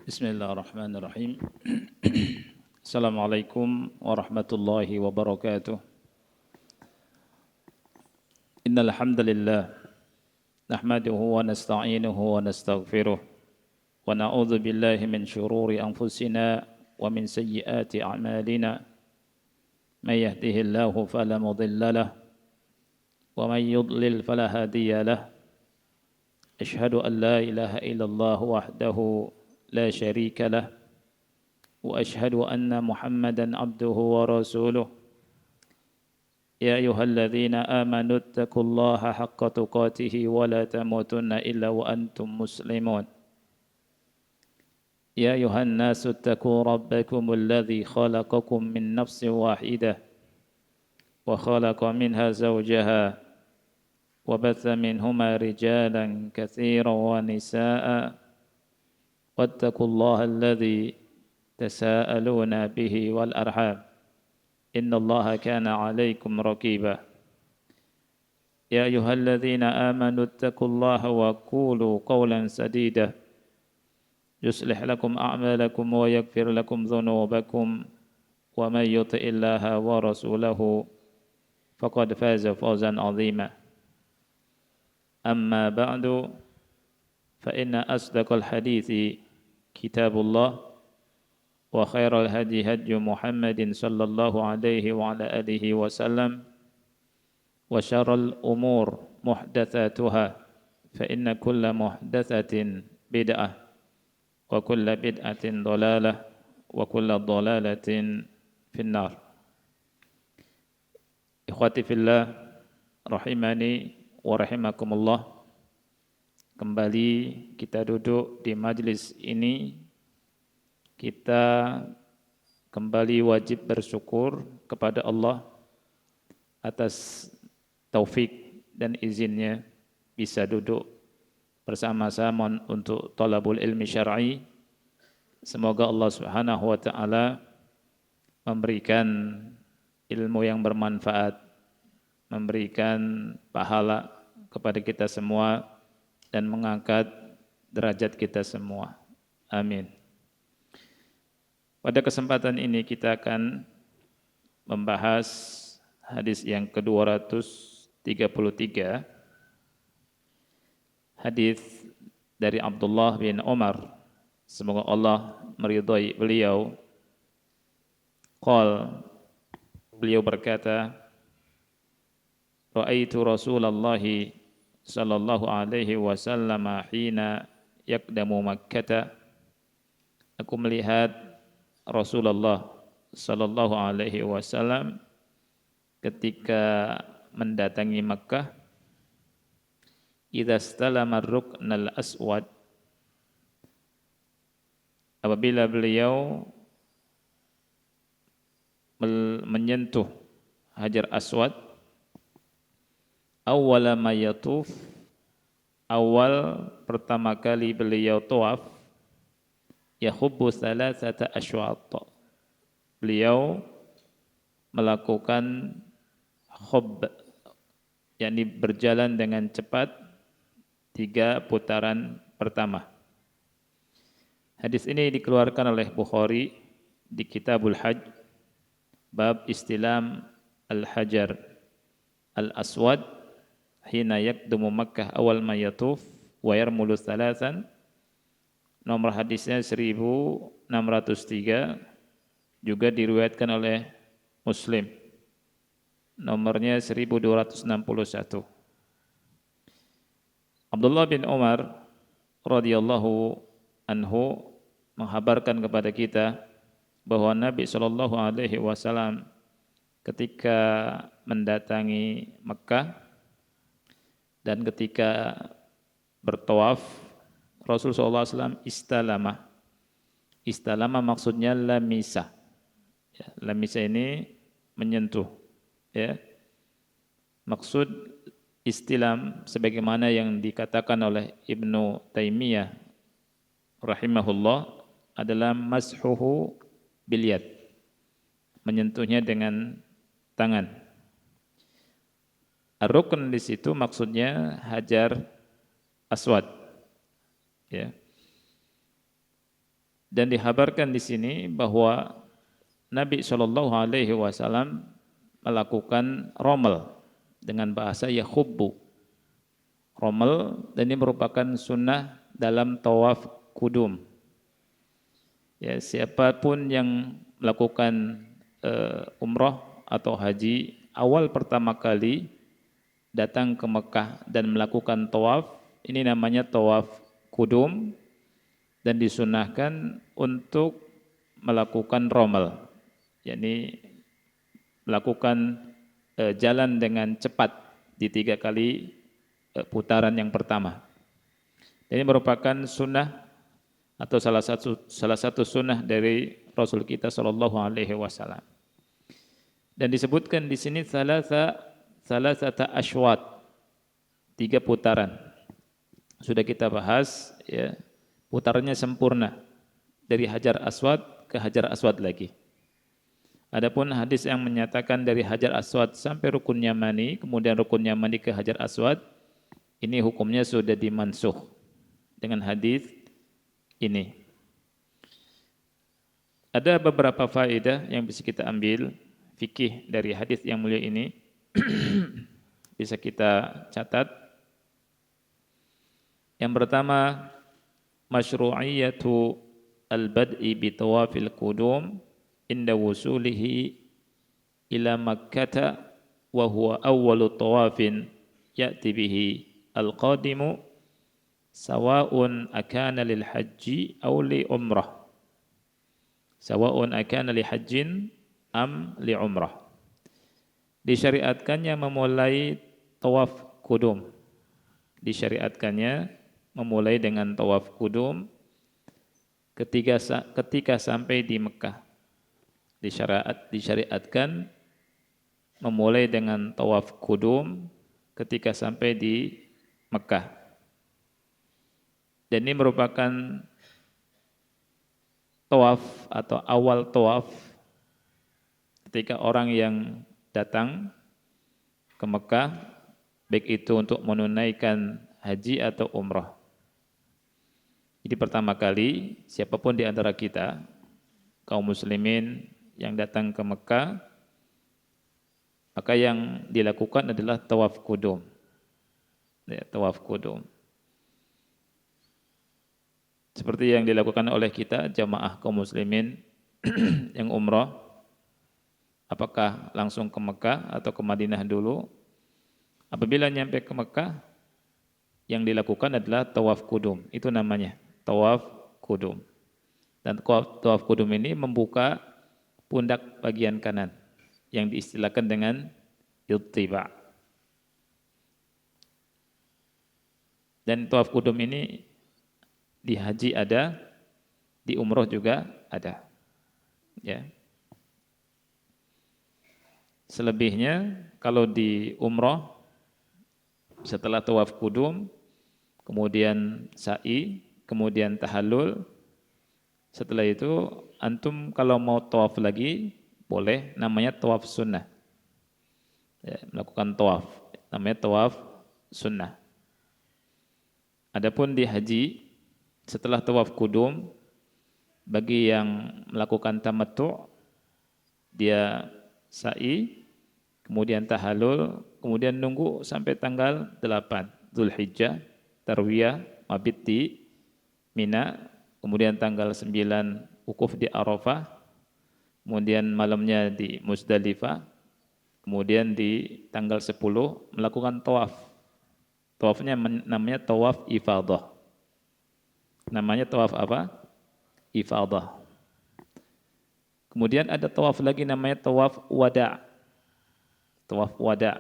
Bismillahirrahmanirrahim. Assalamualaikum warahmatullahi wabarakatuh. Innal hamdalillah nahmaduhu wa nasta'inuhu wa nastaghfiruh wa na'udzu billahi min shururi anfusina wa min sayyiati a'malina. May yahdihillahu fala mudilla lahu wa may yudlil fala hadiya lahu. Ashhadu an la ilaha illallah wahdahu لا شريك له وأشهد أن محمدا عبده ورسوله يا أيها الذين آمنوا اتقوا الله حق تقاته ولا تموتن إلا وأنتم مسلمون يا أيها الناس اتقوا ربكم الذي خلقكم من نفس واحدة وخلق منها زوجها وبث منهما رجالا كثيرا ونساء واتقوا الله الذي تساءلون به والأرحام إن الله كان عليكم رقيبا يا أيها الذين آمنوا اتقوا الله وقولوا قولا سديدا يصلح لكم أعمالكم ويغفر لكم ذنوبكم ومن يطع الله ورسوله فقد فاز فوزا عظيما أما بعد فإن أصدق الحديث كتاب الله وخير الهدي هدي محمد صلى الله عليه وعلى آله وسلم وشر الأمور محدثاتها فإن كل محدثة بدعة وكل بدعة ضلالة وكل ضلالة في النار. Ikhwati fillah rahimani wa rahimakumullah. Kembali kita duduk di majlis ini, kita kembali wajib bersyukur kepada Allah atas taufik dan izinnya bisa duduk bersama-sama untuk talabul ilmi syar'i. Semoga Allah Subhanahu wa taala memberikan ilmu yang bermanfaat, memberikan pahala kepada kita semua dan mengangkat derajat kita semua. Amin. Pada kesempatan ini kita akan membahas hadis yang ke-233. Hadis dari Abdullah bin Umar. Semoga Allah meridhai beliau. Beliau berkata, Ra'aitu Rasulullah sallallahu alaihi wasallam hina yaqdamu Makkah. Aku melihat Rasulullah sallallahu alaihi wasallam ketika mendatangi Makkah. Idza istalama ar-ruknal aswad, apabila beliau menyentuh Hajar Aswad, awwala ma yatuf, awal pertama kali beliau tawaf, yahubbu thalathata asywaat. Beliau melakukan hubb, yakni berjalan dengan cepat 3 putaran pertama. Hadis ini dikeluarkan oleh Bukhari di Kitabul Hajj, bab istilam al-hajar al-aswad hina yakdumu Makkah awal ma yatuf wa yarmulu thalathan. Nomor hadisnya 1603, juga diriwayatkan oleh Muslim. Nomornya 1261. Abdullah bin Umar radhiyallahu anhu menghabarkan kepada kita bahwa Nabi sallallahu alaihi wasallam ketika mendatangi Mekah dan ketika bertawaf, Rasulullah SAW istalama maksudnya lamisa. Ya, lamisa ini menyentuh. Ya. Maksud istilam sebagaimana yang dikatakan oleh Ibnu Taimiyah rahimahullah adalah mashuhu bil yad, menyentuhnya dengan tangan. Ar-rukn di situ maksudnya Hajar Aswad. Ya. Dan dikhabarkan di sini bahwa Nabi Shallallahu Alaihi Wasallam melakukan romel dengan bahasa yakhubbu. Romel, dan ini merupakan sunnah dalam tawaf kudum. Ya, siapapun yang melakukan umrah atau haji awal pertama kali datang ke Mekah dan melakukan tawaf, ini namanya tawaf kudum, dan disunahkan untuk melakukan romel, yakni melakukan jalan dengan cepat di 3 kali putaran yang pertama. Ini merupakan sunnah atau salah satu sunnah dari Rasul kita Shallallahu Alaihi Wasallam. Dan disebutkan di sini salasata ashwat, 3 putaran. Sudah kita bahas, ya, putarannya sempurna dari Hajar Aswad ke Hajar Aswad lagi. Adapun hadis yang menyatakan dari Hajar Aswad sampai Rukun Yamani, kemudian Rukun Yamani ke Hajar Aswad, ini hukumnya sudah dimansuh dengan hadis ini. Ada beberapa faedah yang bisa kita ambil fikih dari hadis yang mulia ini. Bisa kita catat. Yang pertama, masyru'iyatu al-bad'i bi tawafil qudum inda wusulihi ila Makkah wa huwa awwalu tawafin ya'ti bihi al-qadimu sawa'un akana lil haji aw li umrah. Sawa'un akana li hajjin am li umrah. Disyariatkannya memulai tawaf kudum. Disyariatkannya memulai dengan tawaf kudum ketika sampai di Mekah. Disyariatkan memulai dengan tawaf kudum ketika sampai di Mekah. Dan ini merupakan tawaf atau awal tawaf ketika orang yang datang ke Mekah, baik itu untuk menunaikan haji atau umrah. Jadi pertama kali siapapun di antara kita, kaum muslimin yang datang ke Mekah, maka yang dilakukan adalah tawaf kudum. Ya, tawaf kudum. Seperti yang dilakukan oleh kita jamaah kaum muslimin yang umrah, apakah langsung ke Mekah atau ke Madinah dulu? Apabila nyampe ke Mekah, yang dilakukan adalah tawaf kudum. Itu namanya tawaf kudum. Dan tawaf kudum ini membuka pundak bagian kanan yang diistilahkan dengan ittiba. Dan tawaf kudum ini di haji ada, di umroh juga ada. Ya. Selebihnya kalau di umroh setelah tawaf kudum, kemudian sa'i, kemudian tahallul, setelah itu antum kalau mau tawaf lagi boleh, namanya tawaf sunnah. Ya, melakukan tawaf, namanya tawaf sunnah. Adapun di haji setelah tawaf kudum, bagi yang melakukan tamattu', dia sa'i, kemudian tahallul, kemudian nunggu sampai tanggal 8 Dzulhijjah, tarwiyah, mabit di Mina, kemudian tanggal 9 wukuf di Arafah, kemudian malamnya di Muzdalifah, kemudian di tanggal 10 melakukan tawaf. Tawafnya namanya tawaf ifadah. Namanya tawaf apa? Ifadah. Kemudian ada tawaf lagi namanya tawaf wada'. Tawaf wada'.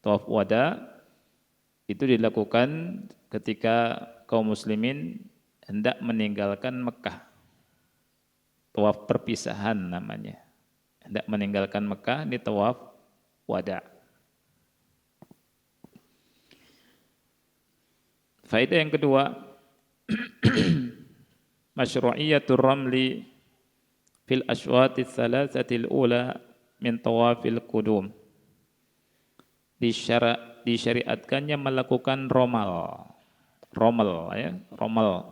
Tawaf wada' itu dilakukan ketika kaum muslimin hendak meninggalkan Mekah. Tawaf perpisahan namanya. Hendak meninggalkan Mekah, ini tawaf wada'. Faedah yang kedua, masyru'iyatur ramli fil ashwati thalathatil ula min tawafil qudum. Disyariatkannya melakukan romal. Romal ya, romal.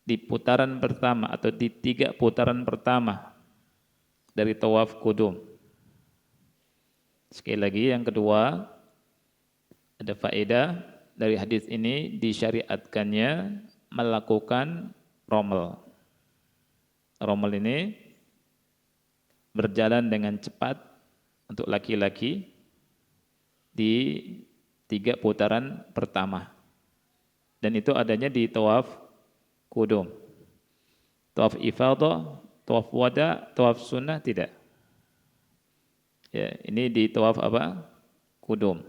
di putaran pertama atau di 3 putaran pertama dari tawaf kudum. Sekali lagi yang kedua, ada faedah dari hadis ini disyariatkannya melakukan rommel. Rommel ini berjalan dengan cepat untuk laki-laki di 3 putaran pertama. Dan itu adanya di tawaf kudum. Tawaf ifadah, tawaf wada, tawaf sunnah tidak. Ya, ini di tawaf apa? Kudum.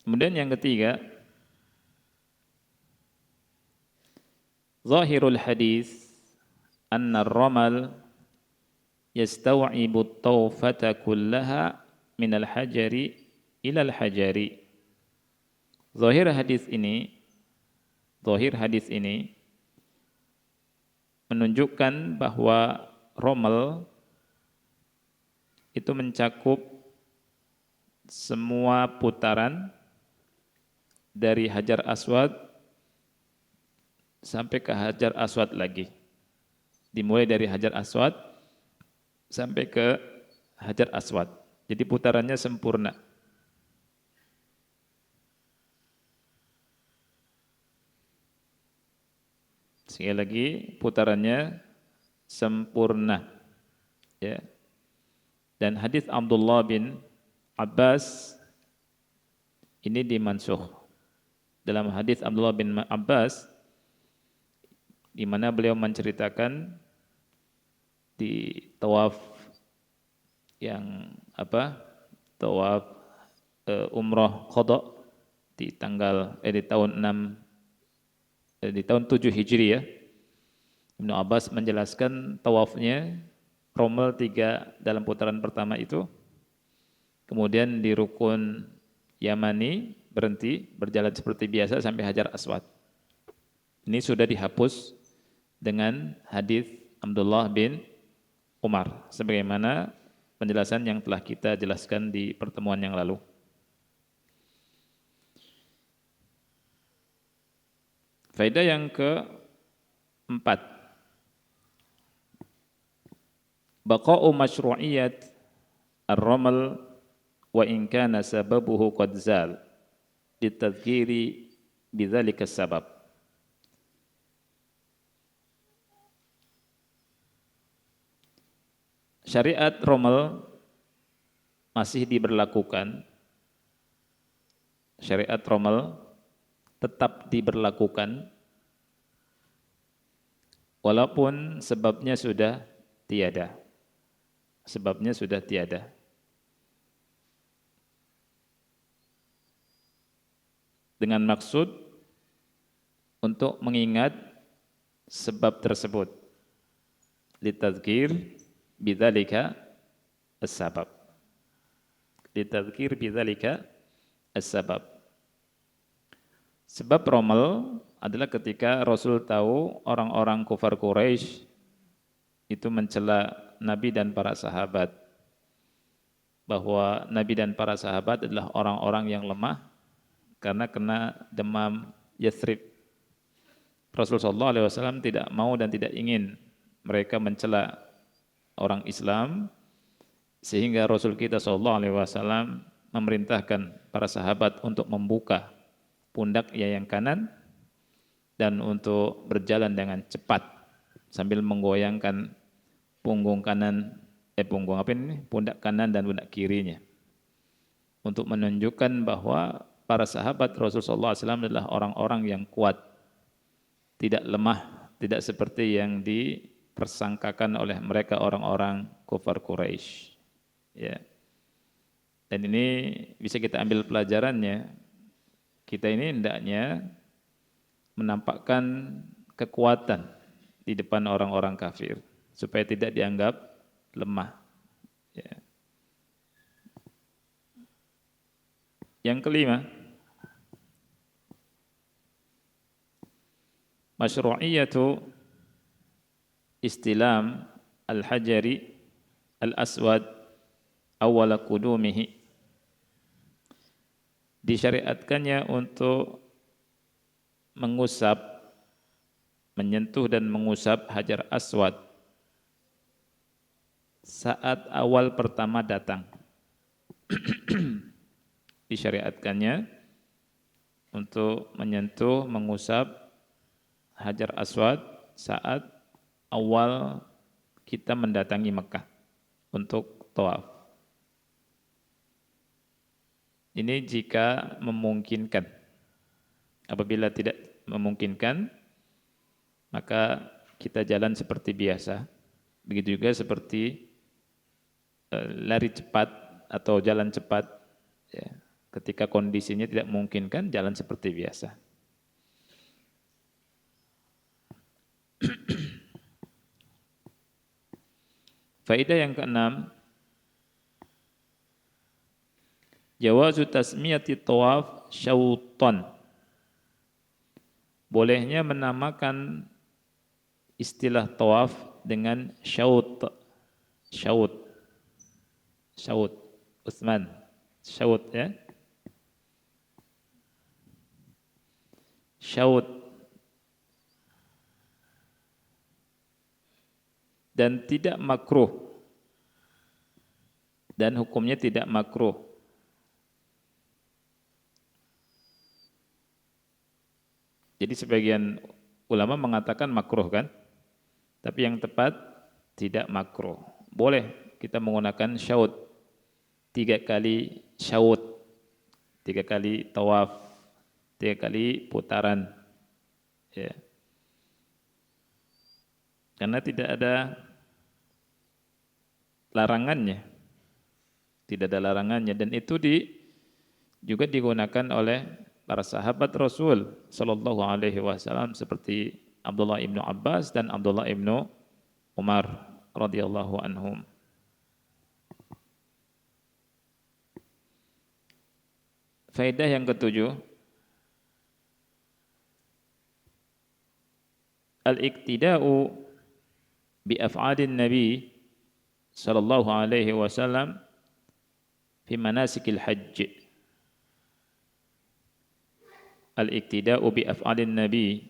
Kemudian yang ketiga, zahirul hadis anna ar-ramal yastaw'ibu at-tawfata kullaha min al-hajari ila al-hajari. Zahir hadis ini menunjukkan bahwa rommel itu mencakup semua putaran dari Hajar Aswad sampai ke Hajar Aswad lagi. Dimulai dari Hajar Aswad sampai ke Hajar Aswad. Jadi putarannya sempurna. Sekali lagi putarannya sempurna. Ya. Dan hadis Abdullah bin Abbas ini dimansuh. Dalam hadis Abdullah bin Abbas di mana beliau menceritakan di tawaf yang tawaf umrah qada di tahun 7 Hijriah. Ibnu Abbas menjelaskan tawafnya rommel 3 dalam putaran pertama itu. Kemudian di rukun Yamani berhenti, berjalan seperti biasa sampai Hajar Aswad. Ini sudah dihapus dengan hadis Abdullah bin Umar, sebagaimana penjelasan yang telah kita jelaskan di pertemuan yang lalu. Faedah yang keempat, baqa'u masyru'iyat ar-ramal wa in kana sababuhu qad zal ditadhkiri bidzalika sabab. Syariat rommel masih diberlakukan. Syariat rommel tetap diberlakukan walaupun sebabnya sudah tiada. Sebabnya sudah tiada. Dengan maksud untuk mengingat sebab tersebut. Litadzkir bidzalika as-sabab. Litadzkir bidzalika as-sabab. Sebab rommel adalah ketika Rasul tahu orang-orang kufar Quraisy itu mencela Nabi dan para sahabat, bahwa Nabi dan para sahabat adalah orang-orang yang lemah karena kena demam Yathrib. Rasulullah SAW tidak mau dan tidak ingin mereka mencela orang Islam, sehingga Rasul kita SAW memerintahkan para sahabat untuk membuka pundaknya yang kanan dan untuk berjalan dengan cepat sambil menggoyangkan punggung kanan, pundak kanan dan pundak kirinya, untuk menunjukkan bahwa para sahabat Rasulullah SAW adalah orang-orang yang kuat, tidak lemah, tidak seperti yang dipersangkakan oleh mereka orang-orang kufar Quraisy. Ya. Dan ini bisa kita ambil pelajarannya. Kita ini hendaknya menampakkan kekuatan di depan orang-orang kafir supaya tidak dianggap lemah. Ya. Yang kelima, masyru'iyatu istilam al-hajari al-aswad awwala qudumihi. disyariatkannya untuk mengusap, menyentuh dan mengusap Hajar Aswad saat awal pertama datang. Disyariatkannya untuk menyentuh, mengusap Hajar Aswad saat awal kita mendatangi Mekah untuk tawaf. Ini jika memungkinkan. Apabila tidak memungkinkan, maka kita jalan seperti biasa. Begitu juga seperti lari cepat atau jalan cepat. Ya. Ketika kondisinya tidak memungkinkan, jalan seperti biasa. Faedah yang keenam, jawazu tasmiyati tawaf syautan. Bolehnya menamakan istilah tawaf dengan syaut. Syaut. Syaut. Utsman. Syaut ya. Syaut. Dan tidak makruh. Dan hukumnya tidak makruh. Jadi sebagian ulama mengatakan makruh kan? Tapi yang tepat tidak makruh. Boleh kita menggunakan syaut. 3 kali syaut. 3 kali tawaf. 3 kali putaran. Ya. Karena tidak ada larangannya. Tidak ada larangannya. Dan itu juga digunakan oleh para sahabat Rasul sallallahu alaihi wasallam seperti Abdullah ibnu Abbas dan Abdullah ibnu Umar radhiyallahu anhum. Faedah yang ketujuh, al-iktida'u bi af'alin Nabi sallallahu alaihi wasallam fi manasikil hajj. Al-iktida'u bi af'alin Nabi,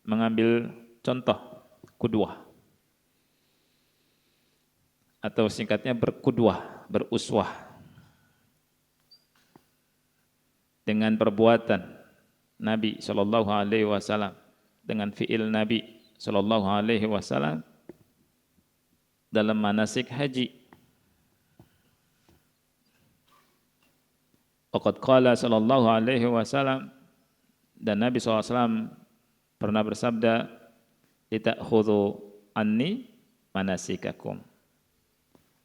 mengambil contoh, kudwah. Atau singkatnya berkudwah, beruswah. Dengan perbuatan Nabi sallallahu alaihi wasallam, dengan fi'il Nabi sallallahu alaihi wasallam dalam manasik haji. Waqad qala sallallahu alaihi wasallam, dan Nabi SAW pernah bersabda, litakhudhu anni manasikakum.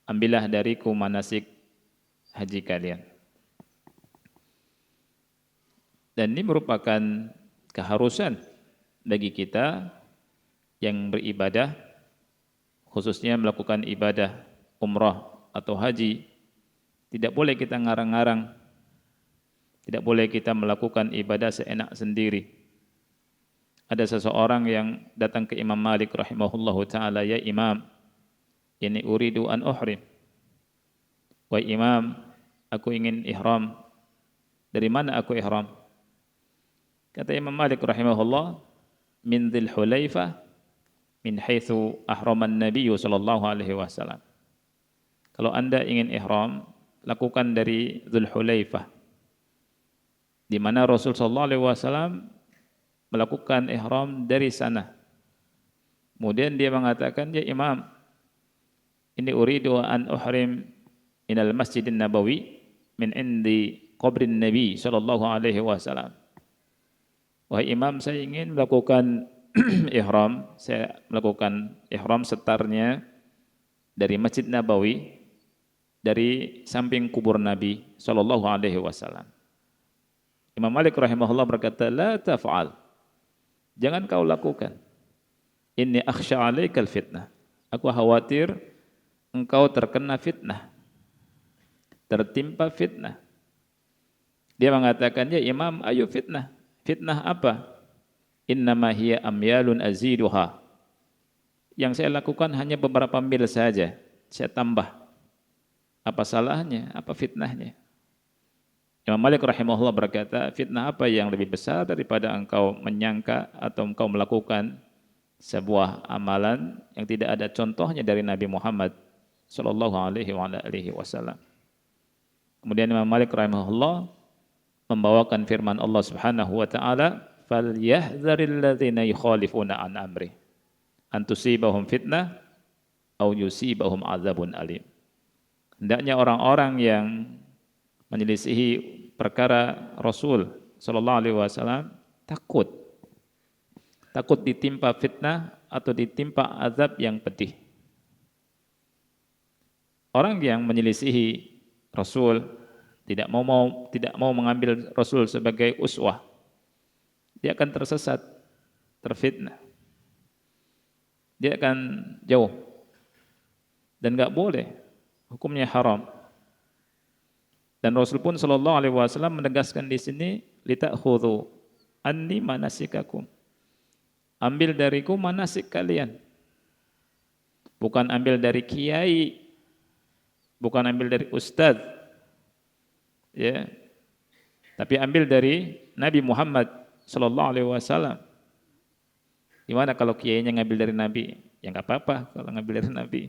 Ambillah dariku manasik haji kalian. Dan ini merupakan keharusan bagi kita yang beribadah, khususnya melakukan ibadah umrah atau haji. Tidak boleh kita ngarang-ngarang. Tidak boleh kita melakukan ibadah seenak sendiri. Ada seseorang yang datang ke Imam Malik rahimahullahu ta'ala, ya Imam, ini uridu an uhrim. Wahai Imam, aku ingin ihram. Dari mana aku ihram? Kata Imam Malik rahimahullah, min Dzul Hulaifah, min haitsu ahraman Nabi sallallahu alaihi wasallam. Kalau Anda ingin ihram, lakukan dari Dzul Hulaifah, di mana Rasul sallallahu alaihi wasallam melakukan ihram dari sana. Kemudian dia mengatakan, ya Imam, ini uridu an uhrim minal Masjidin Nabawi min indi qabrin Nabi sallallahu alaihi wasallam. Wahai Imam, saya ingin melakukan ihram, saya melakukan ihram setarnya dari Masjid Nabawi, dari samping kubur Nabi sallallahu alaihi wasallam. Imam Malik rahimahullah berkata, la taf'al. Jangan kau lakukan. Inni akhsha 'alaikal fitnah. Aku khawatir engkau terkena fitnah. Tertimpa fitnah. Dia mengatakan, ya Imam, ayo fitnah. Fitnah apa? Innama hiya amyalun aziduha. Yang saya lakukan hanya beberapa mil saja. Saya tambah. Apa salahnya? Apa fitnahnya? Imam Malik rahimahullah berkata, fitnah apa yang lebih besar daripada engkau menyangka atau engkau melakukan sebuah amalan yang tidak ada contohnya dari Nabi Muhammad sallallahu alaihi wasallam. Kemudian Imam Malik rahimahullah membawakan firman Allah Subhanahu wa taala, "Falyahdharil ladzina yukhalifuna an amri an tusibahum fitnah aw yusibahum adzabun alim." Hendaknya orang-orang yang menyelisihi perkara Rasul sallallahu alaihi wasallam takut ditimpa fitnah atau ditimpa azab yang pedih. Orang yang menyelisihi Rasul tidak mau mengambil Rasul sebagai uswah, dia akan tersesat, terfitnah. Dia akan jauh dan enggak boleh, hukumnya haram. Dan Rasul pun sallallahu alaihi wasallam menegaskan di sini, litakhudhu anni manasikakum. Ambil dariku manasik kalian. Bukan ambil dari kiai, bukan ambil dari ustaz. Ya. Tapi ambil dari Nabi Muhammad sallallahu alaihi wasallam. Gimana kalau kiainya ngambil dari Nabi? Ya enggak apa-apa kalau ngambil dari Nabi.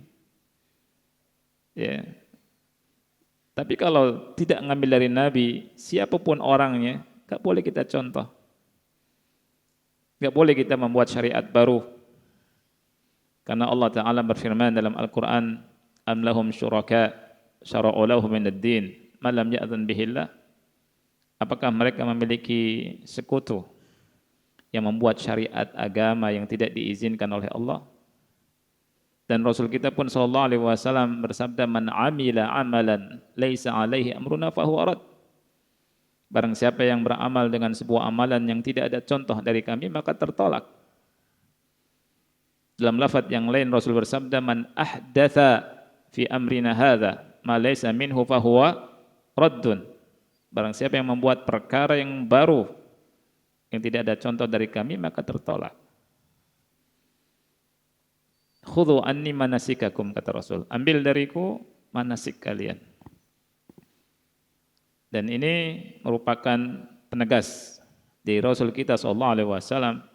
Ya. Tapi kalau tidak ngambil dari Nabi, siapapun orangnya, enggak boleh kita contoh. Enggak boleh kita membuat syariat baru. Karena Allah Ta'ala berfirman dalam Al-Quran, Am lahum syuraka syara'u lahum minad din ma lam ya'zan bihillah. Apakah mereka memiliki sekutu yang membuat syariat agama yang tidak diizinkan oleh Allah? Dan Rasul kita pun sallallahu alaihi wasallam bersabda, Man amila amalan laisa alaihi amruna fahuwa rad. Barang siapa yang beramal dengan sebuah amalan yang tidak ada contoh dari kami, maka tertolak. Dalam lafaz yang lain Rasul bersabda, Man ahdatha fi amrina hadza ma laysa minhu fahuwa raddun. Barang siapa yang membuat perkara yang baru yang tidak ada contoh dari kami, maka tertolak. Khudhu anni manasikakum, kata Rasul. Ambil dariku manasik kalian. Dan ini merupakan penegas dari Rasul kita sallallahu alaihi wasallam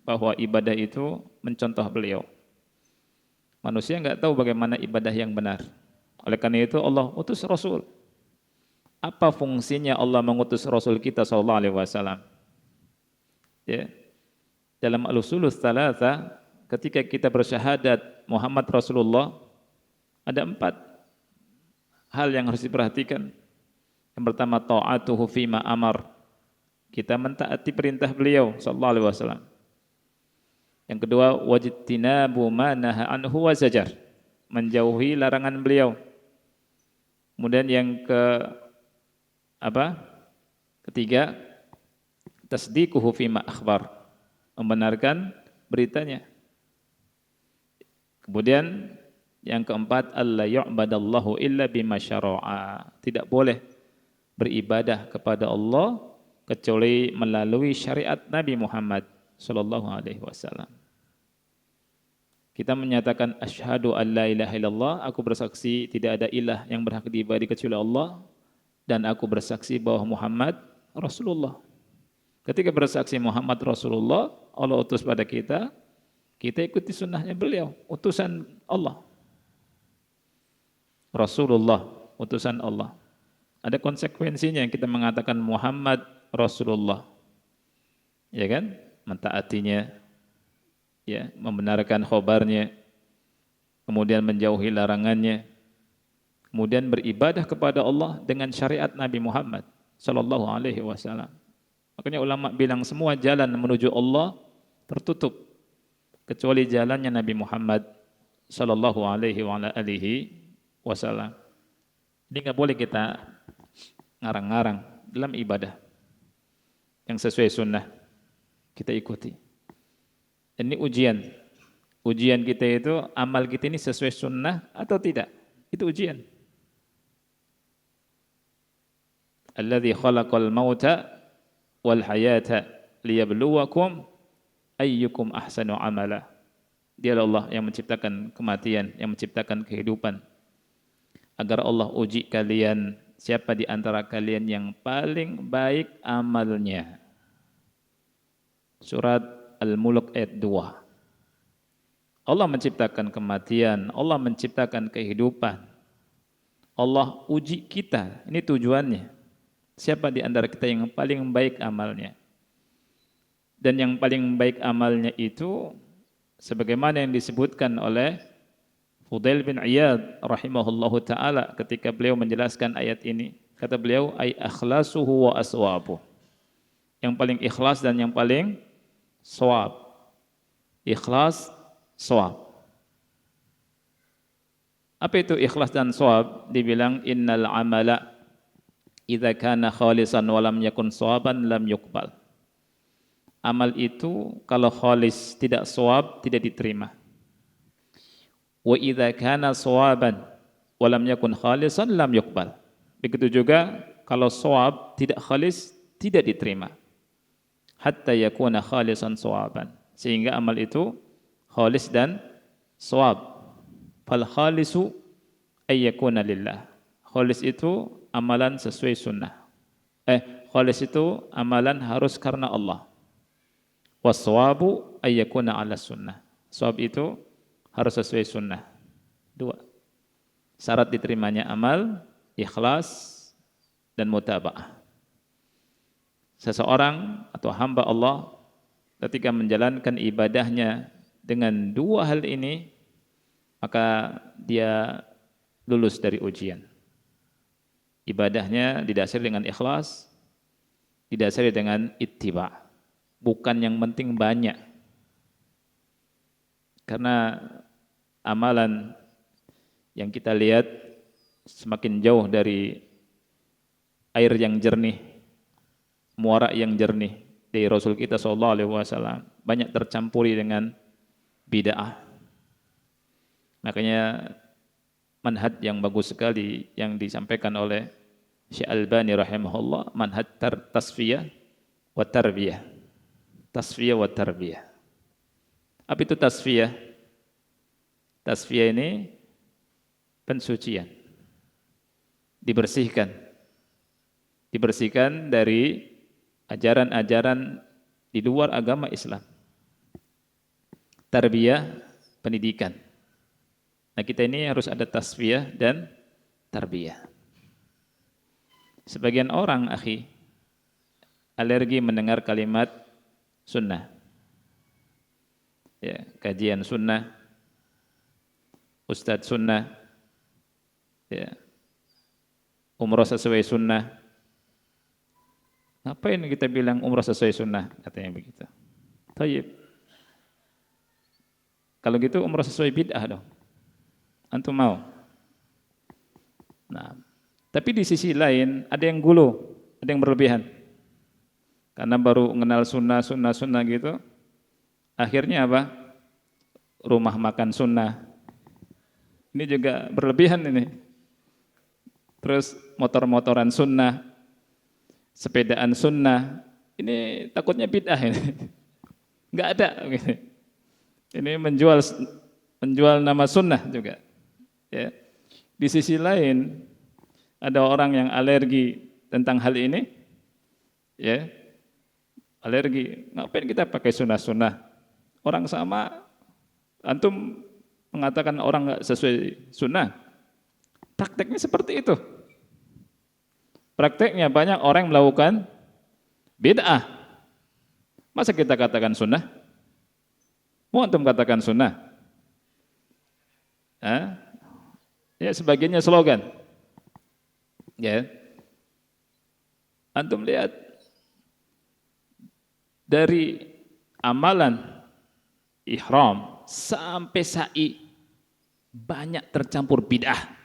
bahwa ibadah itu mencontoh beliau. Manusia enggak tahu bagaimana ibadah yang benar. Oleh karena itu Allah utus Rasul. Apa fungsinya Allah mengutus Rasul kita sallallahu alaihi wasallam? Ya. Dalam al-usulus tsalatsa, ketika kita bersyahadat Muhammad Rasulullah, ada 4 hal yang harus diperhatikan. Yang pertama, ta'atuhu fima amar. Kita mentaati perintah beliau sallallahu alaihi wasallam. Yang kedua, wajtinabu ma naha anhu wa zajar. Menjauhi larangan beliau. Kemudian yang ketiga, tasdiquhu fima akhbar. Membenarkan beritanya. Kemudian yang keempat, alla yu'badallahu illa bima syara'a. Tidak boleh beribadah kepada Allah kecuali melalui syariat Nabi Muhammad sallallahu alaihi wasallam. Kita menyatakan asyhadu an la ilaha illallah, aku bersaksi tidak ada ilah yang berhak diibadahi kecuali Allah, dan aku bersaksi bahwa Muhammad Rasulullah. Ketika bersaksi Muhammad Rasulullah, Allah utus pada kita, kita ikuti sunnahnya beliau, utusan Allah. Rasulullah, utusan Allah. Ada konsekuensinya yang kita mengatakan Muhammad Rasulullah. Ya kan? Mentaatinya, ya, membenarkan khabarnya, kemudian menjauhi larangannya, kemudian beribadah kepada Allah dengan syariat Nabi Muhammad sallallahu alaihi wasallam. Makanya ulama bilang semua jalan menuju Allah tertutup kecuali jalannya Nabi Muhammad sallallahu alaihi wasallam. Jadi enggak boleh kita ngarang-ngarang dalam ibadah. Yang sesuai sunnah kita ikuti. Ini ujian. Ujian kita itu, amal kita ini sesuai sunnah atau tidak? Itu ujian. Alladzi khalaqal mauta wal hayata liyabluwakum ayyukum ahsanu amala. Dialah Allah yang menciptakan kematian, yang menciptakan kehidupan, agar Allah uji kalian siapa di antara kalian yang paling baik amalnya? Surat Al-Mulk ayat 2. Allah menciptakan kematian, Allah menciptakan kehidupan. Allah uji kita, ini tujuannya. Siapa di antara kita yang paling baik amalnya? Dan yang paling baik amalnya itu sebagaimana yang disebutkan oleh Fudail bin Iyad rahimahullahu taala ketika beliau menjelaskan ayat ini, kata beliau ay akhlasuhu wa aswabuh. Yang paling ikhlas dan yang paling shawab. Ikhlas, shawab. Apa itu ikhlas dan shawab? Dibilang innal amala idza kana khalisan wa lam yakun shawaban lam yuqbal. Amal itu kalau khalis tidak shawab tidak diterima. Wa idza kana shawaban wa lam yakun khalisan lam yuqbal. Begitu juga kalau shawab tidak khalis tidak diterima. Hatta yakuna khalisan shawaban. Sehingga amal itu khalis dan shawab. Fal khalisu ay yakuna lillah. Khalis itu amalan sesuai sunnah. Khalis itu amalan harus karena Allah. Was-shawabu ay yakuna ala sunnah. Shawab itu harus sesuai sunnah. 2. Syarat diterimanya amal, ikhlas, dan mutaba'ah. Seseorang atau hamba Allah ketika menjalankan ibadahnya dengan 2 hal ini, maka dia lulus dari ujian. Ibadahnya didasari dengan ikhlas, didasari dengan ittiba. Bukan yang penting banyak. Karena amalan yang kita lihat semakin jauh dari air yang jernih, muara yang jernih dari Rasul kita sallallahu alaihi wasallam, banyak tercampuri dengan bid'ah. Makanya manhaj yang bagus sekali yang disampaikan oleh Syekh Albani rahimahullah, manhaj tasfiyah wa tarbiyah. Tasfiyah wa tarbiyah. Apa itu tasfiyah? Tasfiyah ini pensucian. Dibersihkan. Dibersihkan dari ajaran-ajaran di luar agama Islam. Tarbiyah, pendidikan. Nah, kita ini harus ada tasfiyah dan tarbiyah. Sebagian orang, akhi, alergi mendengar kalimat sunnah. Ya, kajian sunnah, ustadz sunnah, ya, umroh sesuai sunnah. Ngapain kita bilang umroh sesuai sunnah? Katanya begitu. Tayyib. Kalau gitu umroh sesuai bid'ah dong. Antum mau? Nah, tapi di sisi lain ada yang gulu, ada yang berlebihan. Karena baru mengenal sunnah gitu, akhirnya apa? Rumah makan sunnah. Ini juga berlebihan ini. Terus motor-motoran sunnah, sepedaan sunnah. Ini takutnya bid'ah ini. Enggak ada. Ini menjual nama sunnah juga. Ya. Di sisi lain ada orang yang alergi tentang hal ini. Ya. Alergi. Ngapain kita pakai sunnah-sunnah? Orang sama, antum mengatakan orang enggak sesuai sunnah. Prakteknya seperti itu. Prakteknya banyak orang melakukan bid'ah. Masa kita katakan sunnah? Mau antum katakan sunnah? Ya, sebagiannya slogan. Ya. Antum lihat dari amalan ihram sampai sa'i banyak tercampur bid'ah.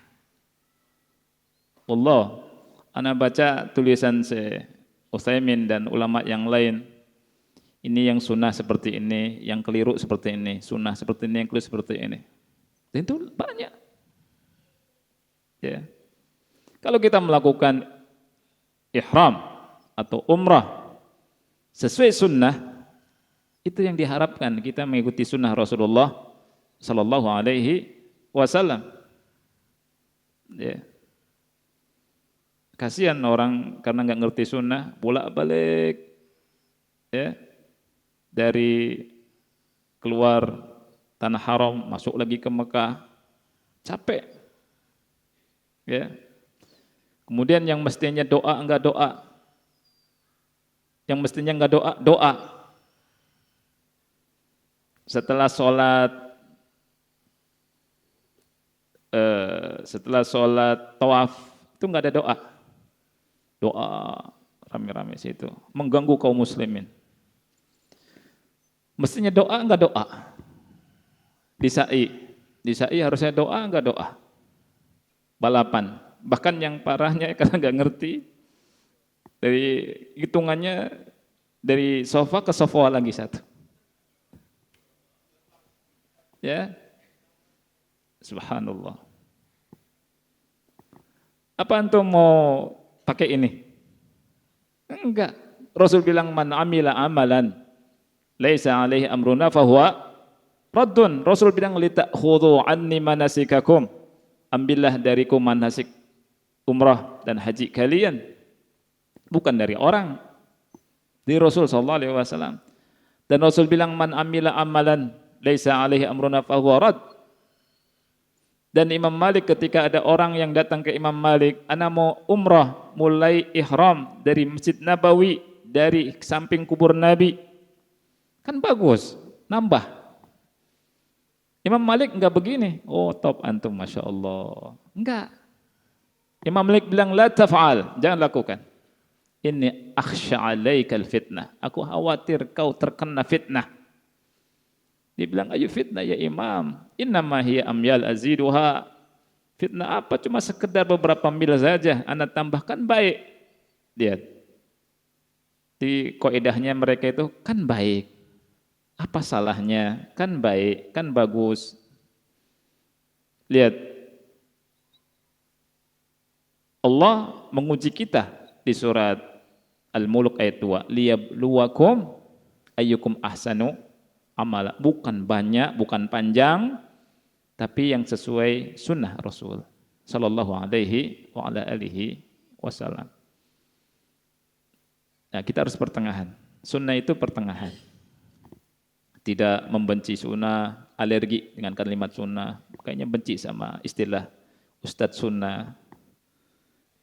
Allah, ana baca tulisan Syekh Utsaimin dan ulama yang lain. Ini yang sunnah seperti ini, yang keliru seperti ini, sunnah seperti ini, yang keliru seperti ini. Dan itu banyak. Ya. Kalau kita melakukan ihram atau umrah sesuai sunnah, itu yang diharapkan, kita mengikuti sunnah Rasulullah sallallahu alaihi wasallam. Ya. Kasihan orang karena nggak ngerti sunnah, bolak-balik ya dari keluar tanah haram masuk lagi ke Mekah, capek ya. Kemudian yang mestinya doa enggak doa, yang mestinya enggak doa doa. Setelah sholat tawaf itu enggak ada doa, doa rame-rame situ mengganggu kaum muslimin. Mestinya doa enggak doa. Di sa'i harusnya doa enggak doa. Balapan. Bahkan yang parahnya karena enggak ngerti, dari hitungannya dari sofa ke sofa lagi satu. Ya. Subhanallah. Apa antum mau pakai ini? Enggak. Rasul bilang man amila amalan laisa alaihi amruna fahuwa raddun. Rasul bilang litakhudhu anni manasikakum. Ambillah dariku manasik umrah dan haji kalian. Bukan dari orang. Dari Rasul sallallahu alaihi wasallam. Dan Rasul bilang man amila amalan laisa alaihi amruna fahuwa radd. Dan Imam Malik ketika ada orang yang datang ke Imam Malik, ana mau umrah mulai ihram dari Masjid Nabawi, dari samping kubur Nabi. Kan bagus, nambah. Imam Malik enggak begini. Oh, top antum, Masya Allah. Enggak. Imam Malik bilang la taf'al, jangan lakukan. Inni akhsha 'alaikal fitnah. Aku khawatir kau terkena fitnah. Dia bilang, ayo fitnah ya Imam. Innama hiya amyal aziduha. Fitnah apa? Cuma sekedar beberapa mil saja. Anda tambahkan baik. Lihat. Di kaidahnya mereka itu kan baik. Apa salahnya? Kan baik, kan bagus. Lihat. Allah menguji kita di surat Al-Mulk ayat 2. Liyabluwakum ayyukum ahsanu amala, bukan banyak, bukan panjang, tapi yang sesuai sunnah Rasul sallallahu alaihi wa ala alihi wasallam. Nah, kita harus pertengahan. Sunnah itu pertengahan. Tidak membenci sunnah, alergi dengan kalimat sunnah, kayaknya benci sama istilah ustadz sunnah.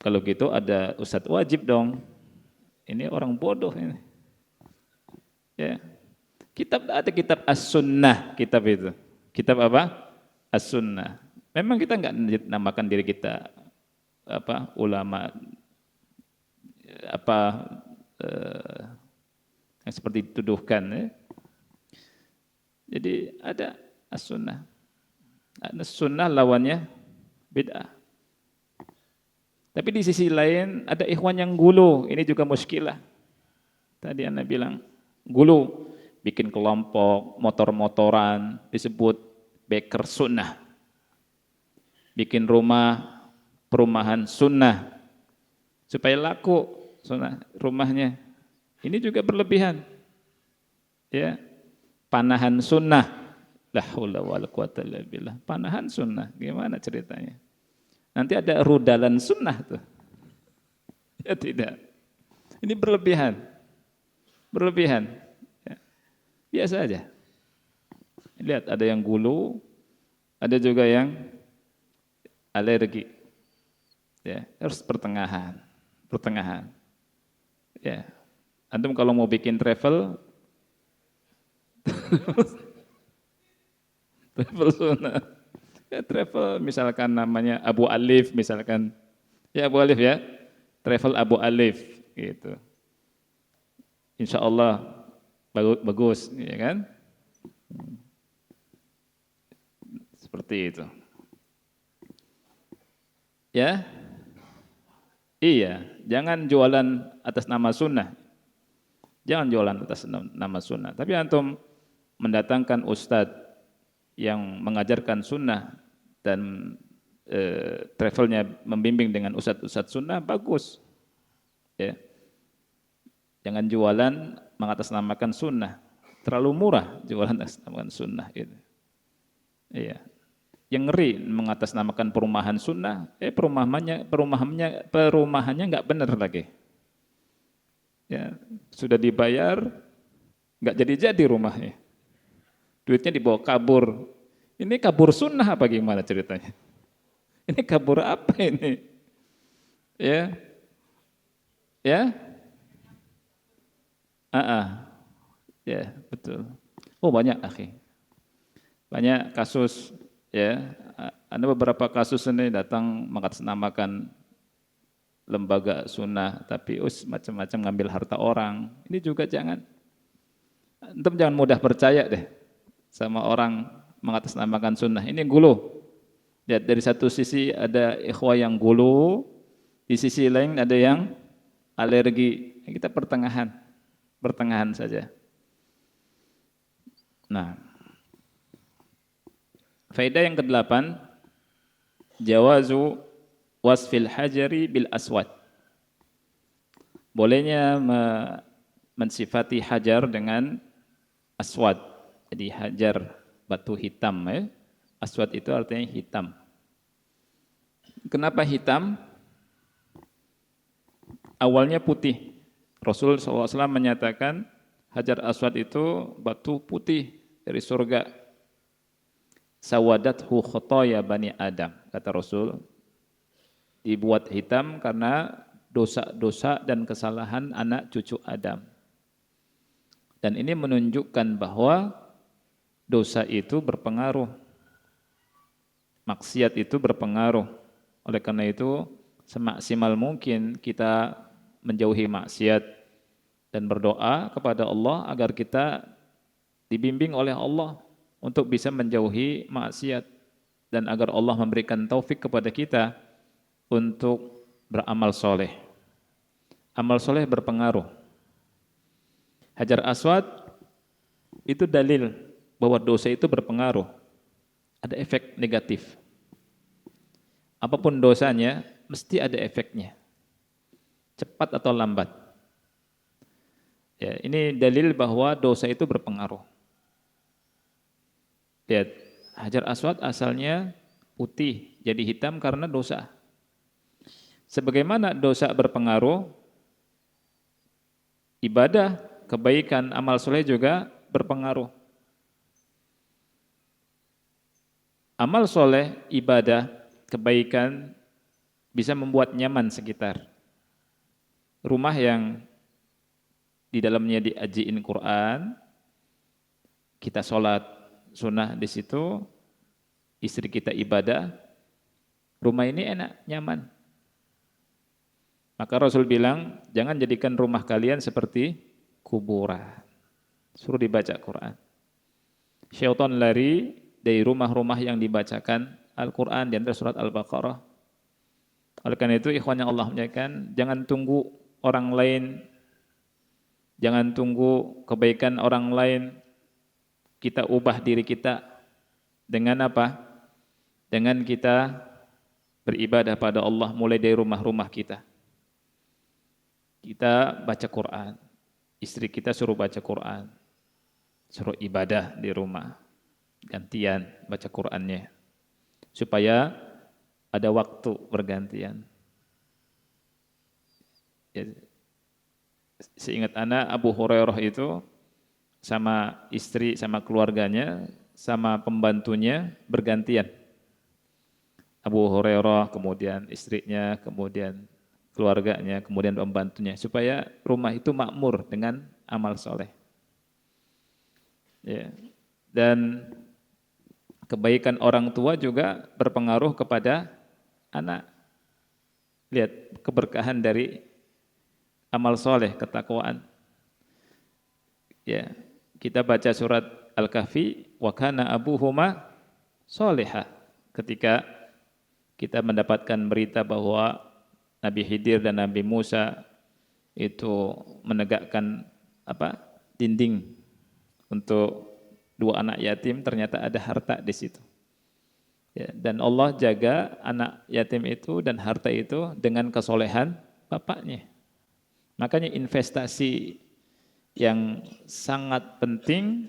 Kalau gitu ada ustadz wajib dong. Ini orang bodoh ini. Ya. Ada kitab As-Sunnah, kitab itu. Kitab apa? As-Sunnah. Memang kita enggak namakan diri kita ulama yang seperti dituduhkan ya. Jadi ada As-Sunnah. Ada sunnah lawannya bid'ah. Tapi di sisi lain ada ikhwan yang gulu, ini juga muskilah. Tadi Anda bilang gulu. Bikin kelompok motor-motoran disebut baker sunnah, bikin perumahan sunnah supaya laku sunnah rumahnya. Ini juga berlebihan, ya. Panahan sunnah, la haula wala quwata illa billah. Panahan sunnah, gimana ceritanya? Nanti ada rudalan sunnah tuh, ya tidak. Ini berlebihan. Biasa aja. Lihat ada yang gulu, ada juga yang alergi. Ya, harus pertengahan. Ya. Antum kalau mau bikin travel sunnah. Ya, travel misalkan namanya Abu Alif misalkan. Ya Abu Alif ya. Travel Abu Alif gitu. Insya Allah bagus, ya kan? Seperti itu. Ya? Iya, jangan jualan atas nama sunnah. Jangan jualan atas nama sunnah. Tapi antum mendatangkan ustadz yang mengajarkan sunnah dan travelnya membimbing dengan ustadz sunnah, bagus. Ya. Jangan jualan mengatasnamakan sunnah, terlalu murah jualan mengatasnamakan sunnah itu. Iya. yang ngeri mengatasnamakan perumahan sunnah, perumahannya nggak benar lagi. Ya, sudah dibayar, nggak jadi rumahnya. Duitnya dibawa kabur. Ini kabur sunnah apa gimana ceritanya? Ini kabur apa ini? Ya, ya, ya betul. Oh banyak akhi, banyak kasus ya. Ada beberapa kasus ini datang mengatasnamakan lembaga sunnah, tapi macam-macam ngambil harta orang. Ini juga jangan. Antum jangan mudah percaya deh sama orang mengatasnamakan sunnah. Ini gulu. Lihat dari satu sisi ada ikhwah yang gulu, di sisi lain ada yang alergi. Kita pertengahan saja. Nah, faedah yang ke-8, jawazu wasfil hajari bil aswad. Bolehnya mensifati hajar dengan aswad. Jadi hajar batu hitam ya. Aswad itu artinya hitam. Kenapa hitam? Awalnya putih. Rasul SAW menyatakan hajar aswad itu batu putih dari surga. Sawadathu khotoya bani Adam, kata Rasul. Dibuat hitam karena dosa-dosa dan kesalahan anak cucu Adam. Dan ini menunjukkan bahwa dosa itu berpengaruh. Maksiat itu berpengaruh. Oleh karena itu, semaksimal mungkin kita menjauhi maksiat dan berdoa kepada Allah agar kita dibimbing oleh Allah untuk bisa menjauhi maksiat dan agar Allah memberikan taufik kepada kita untuk beramal soleh. Amal soleh berpengaruh. Hajar aswad itu dalil bahwa dosa itu berpengaruh. Ada efek negatif. Apapun dosanya, mesti ada efeknya. Cepat atau lambat. Ya, ini dalil bahwa dosa itu berpengaruh. Lihat, hajar aswad asalnya putih, jadi hitam karena dosa. Sebagaimana dosa berpengaruh, ibadah, kebaikan, amal soleh juga berpengaruh. Amal soleh, ibadah, kebaikan bisa membuat nyaman sekitar. Rumah yang di dalamnya diajiin Quran, kita sholat sunnah di situ, istri kita ibadah, rumah ini enak, nyaman. Maka Rasul bilang, jangan jadikan rumah kalian seperti kuburan. Suruh dibaca Quran. Syaitan lari dari rumah-rumah yang dibacakan Al-Quran di antara surat Al-Baqarah. Oleh karena itu, ikhwan yang Allah muliakan, jangan tunggu orang lain, jangan tunggu kebaikan orang lain, kita ubah diri kita dengan apa? Dengan kita beribadah pada Allah mulai dari rumah-rumah kita. Kita baca Quran, istri kita suruh baca Quran, suruh ibadah di rumah, gantian baca Qurannya, supaya ada waktu bergantian. Ya, seingat anak Abu Hurairah itu sama istri, sama keluarganya, sama pembantunya bergantian. Abu Hurairah, kemudian istrinya, kemudian keluarganya, kemudian pembantunya, supaya rumah itu makmur dengan amal soleh. Ya. Dan kebaikan orang tua juga berpengaruh kepada anak. Lihat keberkahan dari amal soleh, ketakwaan. Ya, kita baca surat Al-Kahfi, wa kana abuhuma solehah. Ketika kita mendapatkan berita bahwa Nabi Khidir dan Nabi Musa itu menegakkan dinding untuk dua anak yatim, ternyata ada harta di situ. Ya, dan Allah jaga anak yatim itu dan harta itu dengan kesolehan bapaknya. Makanya investasi yang sangat penting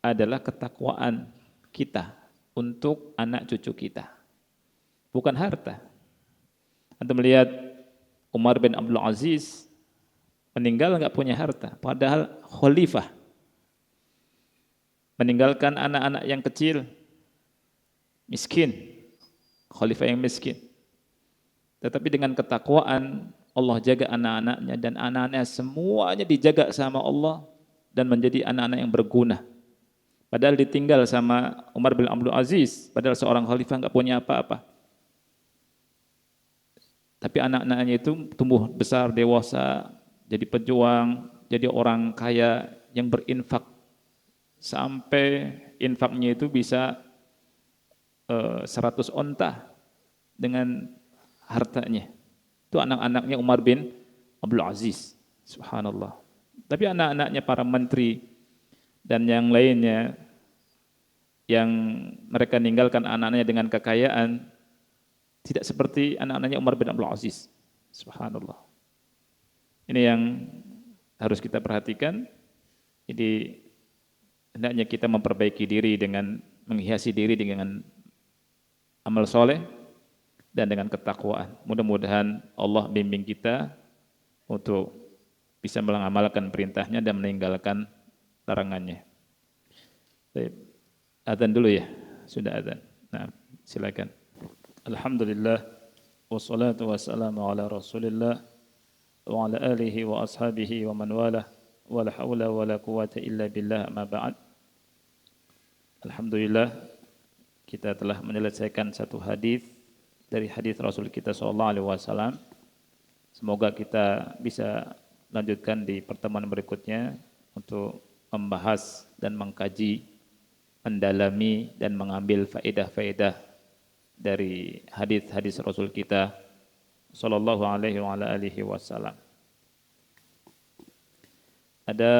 adalah ketakwaan kita. untuk anak cucu kita, bukan harta. Anda melihat Umar bin Abdul Aziz meninggal nggak punya harta, padahal khalifah, meninggalkan anak-anak yang kecil, miskin, khalifah yang miskin. Tetapi dengan ketakwaan Allah jaga anak-anaknya, dan anak-anaknya semuanya dijaga sama Allah dan menjadi anak-anak yang berguna. Padahal ditinggal sama Umar bin Abdul Aziz, padahal seorang khalifah nggak punya apa-apa. Tapi anak-anaknya itu tumbuh besar, dewasa, jadi pejuang, jadi orang kaya yang berinfak, sampai infaknya itu bisa 100 onta dengan hartanya. Itu anak-anaknya Umar bin Abdul Aziz, subhanallah. Tapi anak-anaknya para menteri dan yang lainnya, yang mereka ninggalkan anak-anaknya dengan kekayaan, tidak seperti anak-anaknya Umar bin Abdul Aziz, subhanallah. Ini yang harus kita perhatikan. Jadi hendaknya kita memperbaiki diri dengan menghiasi diri dengan amal soleh dan dengan ketakwaan. Mudah-mudahan Allah bimbing kita untuk bisa mengamalkan perintahnya dan meninggalkan larangannya. Baik. Adzan dulu ya, sudah adzan. Nah, silakan. Alhamdulillah wassalatu wassalamu ala Rasulillah wa ala alihi wa ashabihi wa man walah, wala haula wala quwata illa billah, ma ba'd. Alhamdulillah kita telah menyelesaikan satu hadis dari hadis Rasul kita sallallahu alaihi wasallam. Semoga kita bisa lanjutkan di pertemuan berikutnya untuk membahas dan mengkaji, mendalami dan mengambil faedah-faedah dari hadis-hadis Rasul kita sallallahu alaihi wa ala alihi wasallam. Ada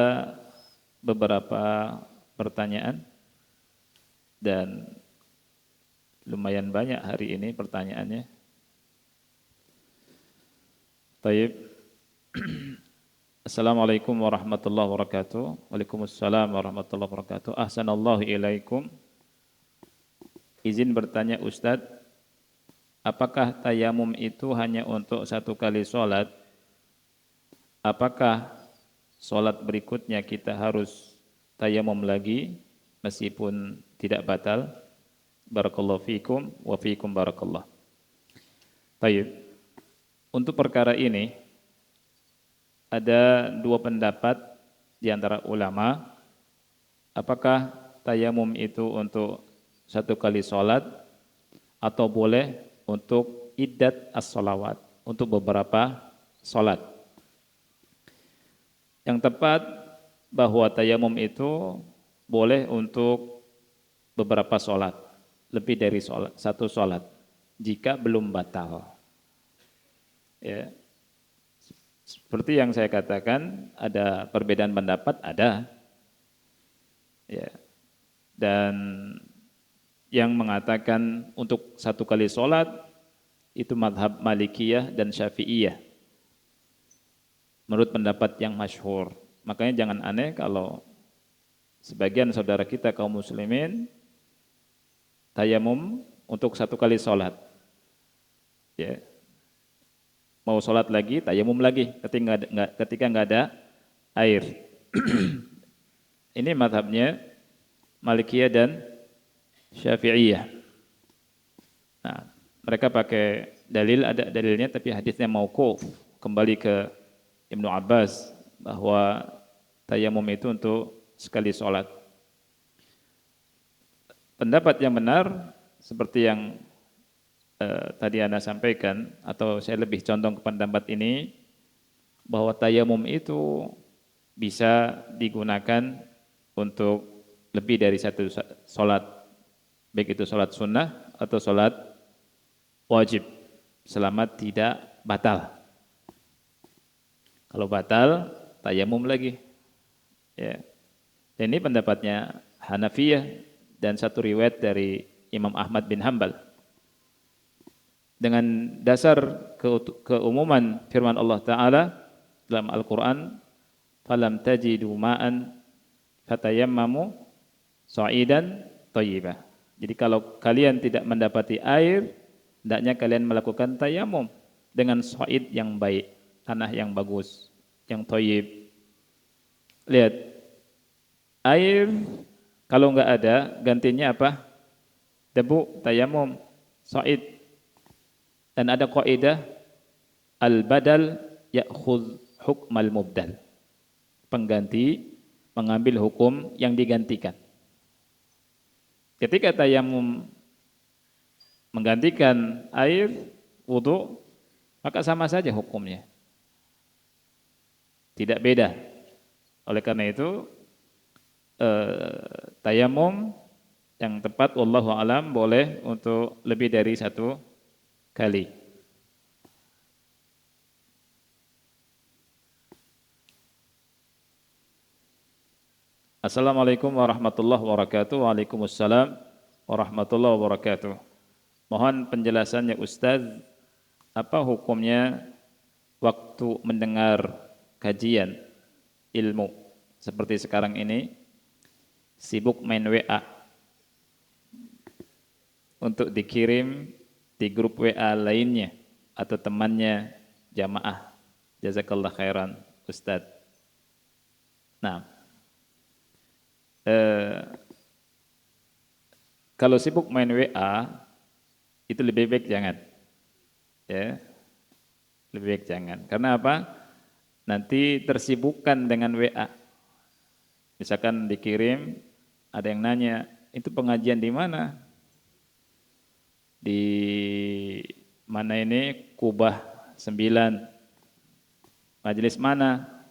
beberapa pertanyaan dan lumayan banyak hari ini pertanyaannya. Baik. Assalamualaikum warahmatullahi wabarakatuh. Waalaikumsalam warahmatullahi wabarakatuh. Ahsanallahu ilaikum. Izin bertanya Ustadz, apakah tayamum itu hanya untuk satu kali sholat? Apakah sholat berikutnya kita harus tayamum lagi meskipun tidak batal? Barakallahu fikum wa fikum barakallah. Baik. Untuk perkara ini ada dua pendapat di antara ulama, apakah tayamum itu untuk satu kali sholat atau boleh untuk iddat as-sholawat, untuk beberapa sholat. Yang tepat bahwa tayamum itu boleh untuk beberapa sholat, lebih dari satu sholat, jika belum batal. Ya. Seperti yang saya katakan, ada perbedaan pendapat, ada. Ya. Dan yang mengatakan untuk satu kali sholat itu mazhab Malikiyah dan Syafi'iyah, menurut pendapat yang masyhur. Makanya jangan aneh kalau sebagian saudara kita kaum muslimin tayamum untuk satu kali sholat, ya, mau sholat lagi tayamum lagi ketika nggak ada air. Ini mazhabnya Malikiyah dan Syafi'iyah. Nah, mereka pakai dalil, ada dalilnya tapi hadisnya mauquf, kembali ke Ibnu Abbas bahwa tayamum itu untuk sekali sholat. Pendapat yang benar seperti yang tadi Anda sampaikan, atau saya lebih condong ke pendapat ini, bahwa tayamum itu bisa digunakan untuk lebih dari satu sholat, baik itu sholat sunnah atau sholat wajib, selama tidak batal. Kalau batal, tayamum lagi. Ya. Dan ini pendapatnya Hanafiyah dan satu riwayat dari Imam Ahmad bin Hanbal. Dengan dasar keumuman firman Allah Ta'ala dalam Al-Quran, falam tajidu ma'an fatayammamu sa'idan thayyibah. Jadi kalau kalian tidak mendapati air, hendaknya kalian melakukan tayamum dengan sa'id yang baik, tanah yang bagus, yang thayyib. Lihat, air kalau enggak ada, gantinya apa? Debu, tayamum, sa'id. Dan ada kaidah al-badal ya'khudh hukmal mubdal. Pengganti mengambil hukum yang digantikan. Ketika tayamum menggantikan air wudu, maka sama saja hukumnya. Tidak beda. Oleh karena itu tayamum yang tepat wallahu alam boleh untuk lebih dari satu kali. Assalamualaikum warahmatullahi wabarakatuh. Waalaikumsalam warahmatullahi wabarakatuh. Mohon penjelasannya Ustaz, apa hukumnya waktu mendengar kajian ilmu seperti sekarang ini, sibuk main WA untuk dikirim di grup WA lainnya atau temannya jamaah. Jazakallah khairan Ustaz. Nah, kalau sibuk main WA itu lebih baik jangan, ya, lebih baik jangan. Karena apa? Nanti tersibukkan dengan WA. Misalkan dikirim, ada yang nanya, itu pengajian di mana? Di mana ini? Kubah 9. Majelis mana?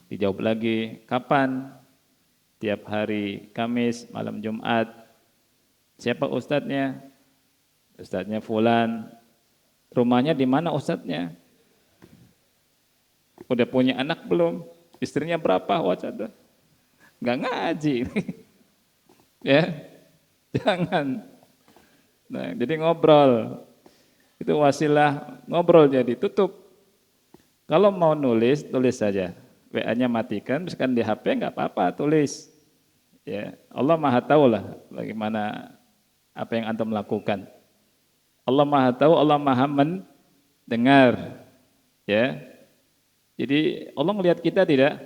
Dijawab lagi, kapan? Tiap hari Kamis, malam Jumat. Siapa ustadznya? Ustadznya fulan. Rumahnya di mana ustadznya? Udah punya anak belum? Istrinya berapa? Wacada. Nggak ngaji. Ya, jangan. Nah, jadi ngobrol. Itu wasilah ngobrol jadi tutup. Kalau mau nulis, tulis saja. WA-nya matikan, misalkan di HP nggak apa-apa, tulis. Ya, Allah Maha tahu lah bagaimana apa yang antum lakukan. Allah Maha tahu, Allah Maha mendengar. Ya. Jadi Allah melihat kita tidak?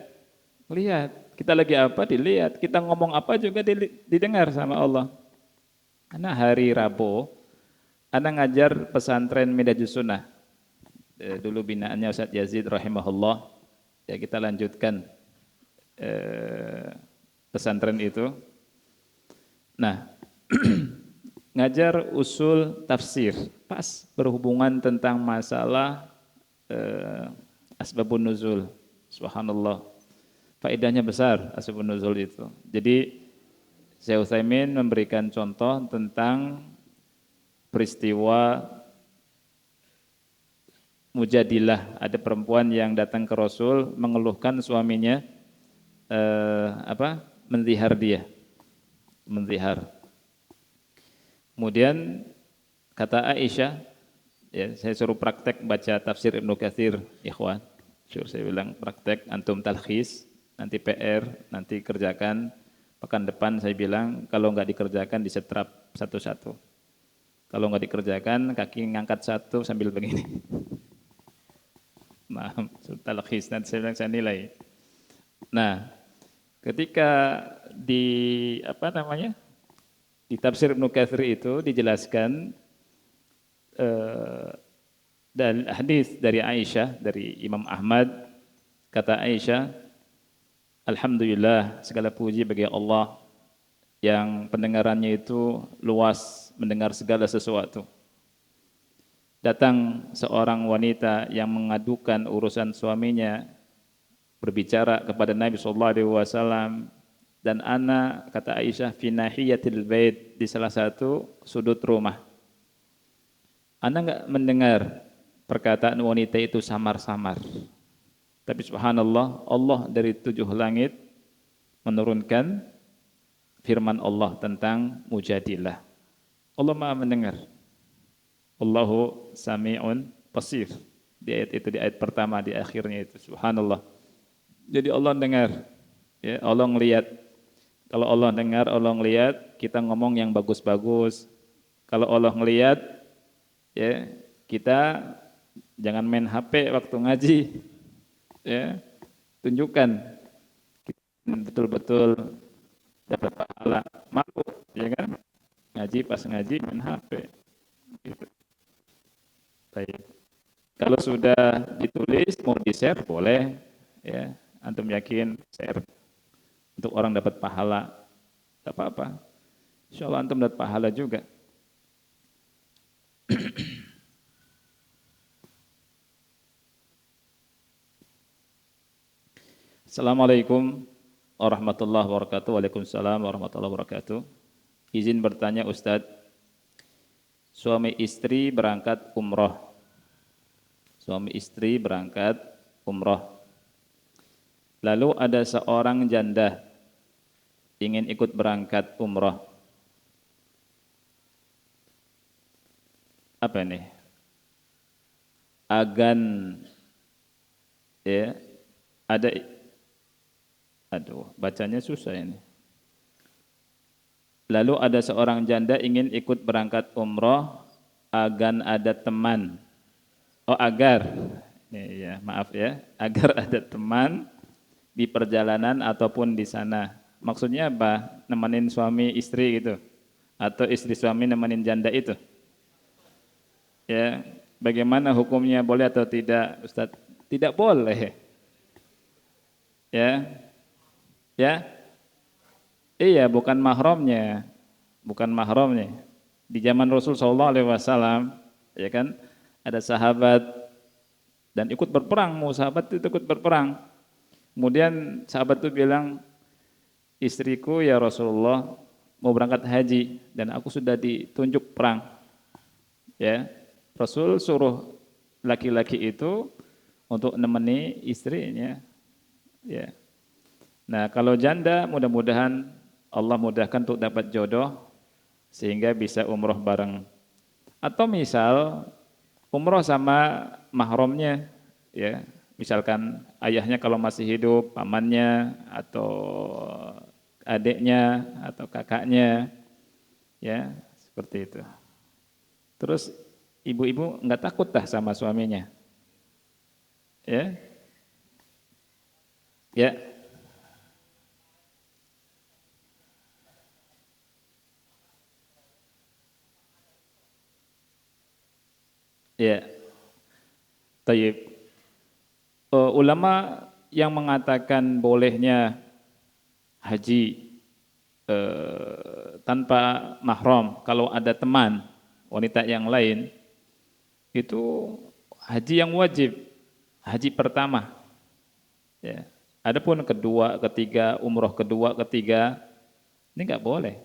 Lihat. Kita lagi apa? Dilihat. Kita ngomong apa juga didengar sama Allah. Karena hari Rabu ana ngajar pesantren Midajus Sunnah. Dulu binaannya Ustaz Yazid rahimahullah. Ya kita lanjutkan pesantren itu. Nah, ngajar usul tafsir, pas berhubungan tentang masalah asbabun nuzul. Subhanallah. Faedahnya besar asbabun nuzul itu. Jadi Syekh Utsaimin memberikan contoh tentang peristiwa Mujadilah, ada perempuan yang datang ke Rasul mengeluhkan suaminya menzihar dia, menzihar. Kemudian kata Aisyah, ya, saya suruh praktek baca tafsir Ibnu Katsir, ikhwan. Saya bilang praktek, antum talkhis, nanti PR, nanti kerjakan. Pekan depan saya bilang kalau enggak dikerjakan disetrap satu-satu. Kalau enggak dikerjakan kaki ngangkat satu sambil begini. Nah, talkhis nanti saya bilang saya nilai. Nah, ketika di di tafsir Ibnu Katsir itu dijelaskan dan hadis dari Aisyah, dari Imam Ahmad, kata Aisyah, alhamdulillah segala puji bagi Allah yang pendengarannya itu luas, mendengar segala sesuatu. Datang seorang wanita yang mengadukan urusan suaminya, berbicara kepada Nabi SAW, dan ana, kata Aisyah, fi nahiyatil bait, di salah satu sudut rumah. Ana enggak mendengar perkataan wanita itu samar-samar. Tapi subhanallah, Allah dari 7 langit menurunkan firman Allah tentang mujadilah. Allah Maha mendengar. Allahu sami'un basir. Di ayat itu, di ayat pertama, di akhirnya itu, subhanallah. Jadi Allah dengar, ya, Allah ngelihat. Kalau Allah dengar, Allah ngelihat, kita ngomong yang bagus-bagus. Kalau Allah ngelihat, ya kita jangan main HP waktu ngaji, ya tunjukkan betul-betul dapat pahala. Malu, ya kan? Ngaji pas ngaji main HP. Gitu. Baik. Kalau sudah ditulis mau di-share boleh, ya. Antum yakin share untuk orang dapat pahala, tak apa-apa. Insya Allah antum dapat pahala juga. Assalamualaikum warahmatullahi wabarakatuh. Waalaikumsalam warahmatullahi wabarakatuh. Izin bertanya Ustadz, suami istri berangkat umroh. Suami istri berangkat umroh. Lalu ada seorang janda ingin ikut berangkat umroh. Apa ini? Agan, ya, ada, aduh, bacanya susah ini. Lalu ada seorang janda ingin ikut berangkat umroh, agan ada teman. Oh, agar, ya, maaf ya, agar ada teman di perjalanan ataupun di sana. Maksudnya apa? Nemenin suami istri gitu, atau istri suami nemenin janda itu? Ya, bagaimana hukumnya, boleh atau tidak, Ustaz? Tidak boleh. Ya, ya, iya, bukan mahramnya, bukan mahramnya. Di zaman Rasul Shallallahu Alaihi Wasallam, ya kan, ada sahabat dan ikut berperang, mau sahabat itu ikut berperang. Kemudian sahabat itu bilang, istriku ya Rasulullah mau berangkat haji dan aku sudah ditunjuk perang. Ya, Rasul suruh laki-laki itu untuk nemeni istrinya. Ya. Nah, kalau janda mudah-mudahan Allah mudahkan untuk dapat jodoh sehingga bisa umroh bareng. Atau misal umroh sama mahramnya, ya. Misalkan ayahnya kalau masih hidup, pamannya atau adiknya atau kakaknya, ya, seperti itu. Terus ibu-ibu nggak takut dah sama suaminya, ya, ya, ya. Tayyib. Ulama yang mengatakan bolehnya haji tanpa mahram kalau ada teman wanita yang lain, itu haji yang wajib, haji pertama. Ya. Adapun kedua, ketiga, umroh kedua, ketiga, ini nggak boleh.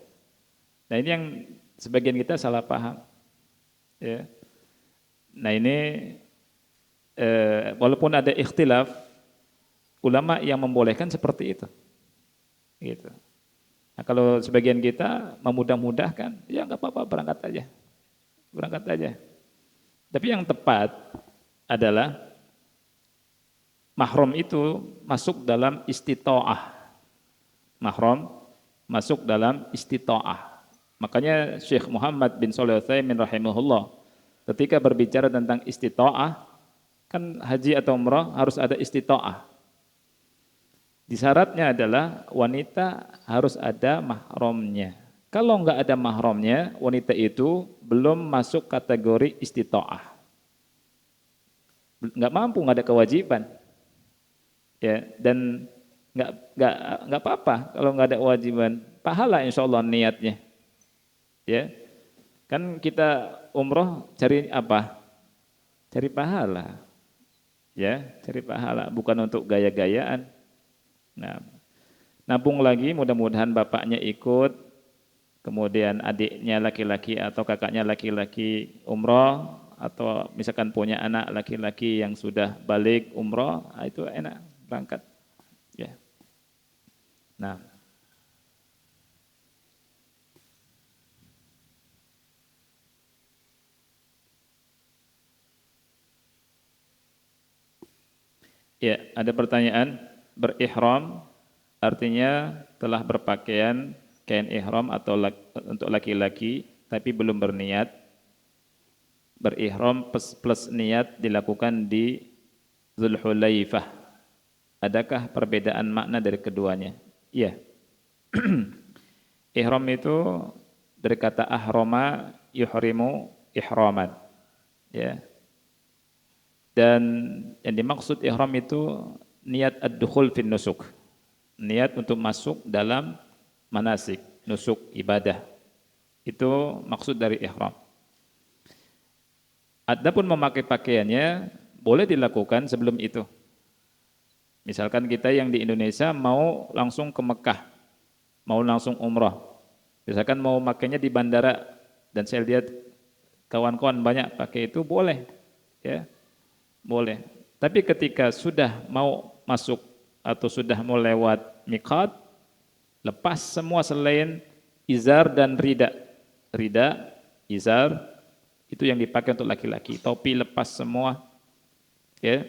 Nah ini yang sebagian kita salah paham. Ya. Nah ini walaupun ada ikhtilaf, ulama yang membolehkan seperti itu. Gitu. Nah, kalau sebagian kita memudah-mudahkan, ya nggak apa-apa, berangkat aja, berangkat aja. Tapi yang tepat adalah mahram itu masuk dalam istita'ah. Mahram masuk dalam istita'ah. Makanya Syekh Muhammad bin Shalih Al-Utsaimin rahimahullah ketika berbicara tentang istita'ah, kan haji atau umrah harus ada istita'ah. Di syaratnya adalah wanita harus ada mahramnya. Kalau enggak ada mahramnya, wanita itu belum masuk kategori istita'ah. Enggak mampu, enggak ada kewajiban. Ya, dan enggak apa-apa kalau enggak ada kewajiban. Pahala insyaallah niatnya. Ya. Kan kita umroh cari apa? Cari pahala. Ya, cari pahala, bukan untuk gaya-gayaan. Nah, nabung lagi, mudah-mudahan bapaknya ikut, kemudian adiknya laki-laki atau kakaknya laki-laki umroh, atau misalkan punya anak laki-laki yang sudah balik umroh, itu enak berangkat. Ya. Nah, ya, ada pertanyaan, berihram artinya telah berpakaian kain ihram atau untuk laki-laki tapi belum berniat. Berihram plus niat dilakukan di Dzulhulaifah. Adakah perbedaan makna dari keduanya? Iya. Ihram itu dari kata ahrama yuhrimu ihraman. Ya. Dan yang dimaksud ihram itu niat ad-dukhul fin nusuk. Niat untuk masuk dalam manasik, nusuk ibadah. Itu maksud dari ihram. Adapun memakai pakaiannya boleh dilakukan sebelum itu. Misalkan kita yang di Indonesia mau langsung ke Mekah, mau langsung umrah. Misalkan mau makainya di bandara dan saya lihat kawan-kawan banyak pakai itu boleh, ya, boleh. Tapi ketika sudah mau masuk atau sudah mau lewat miqat, lepas semua selain izar dan rida. Rida, izar, itu yang dipakai untuk laki-laki. Topi lepas semua. Ya.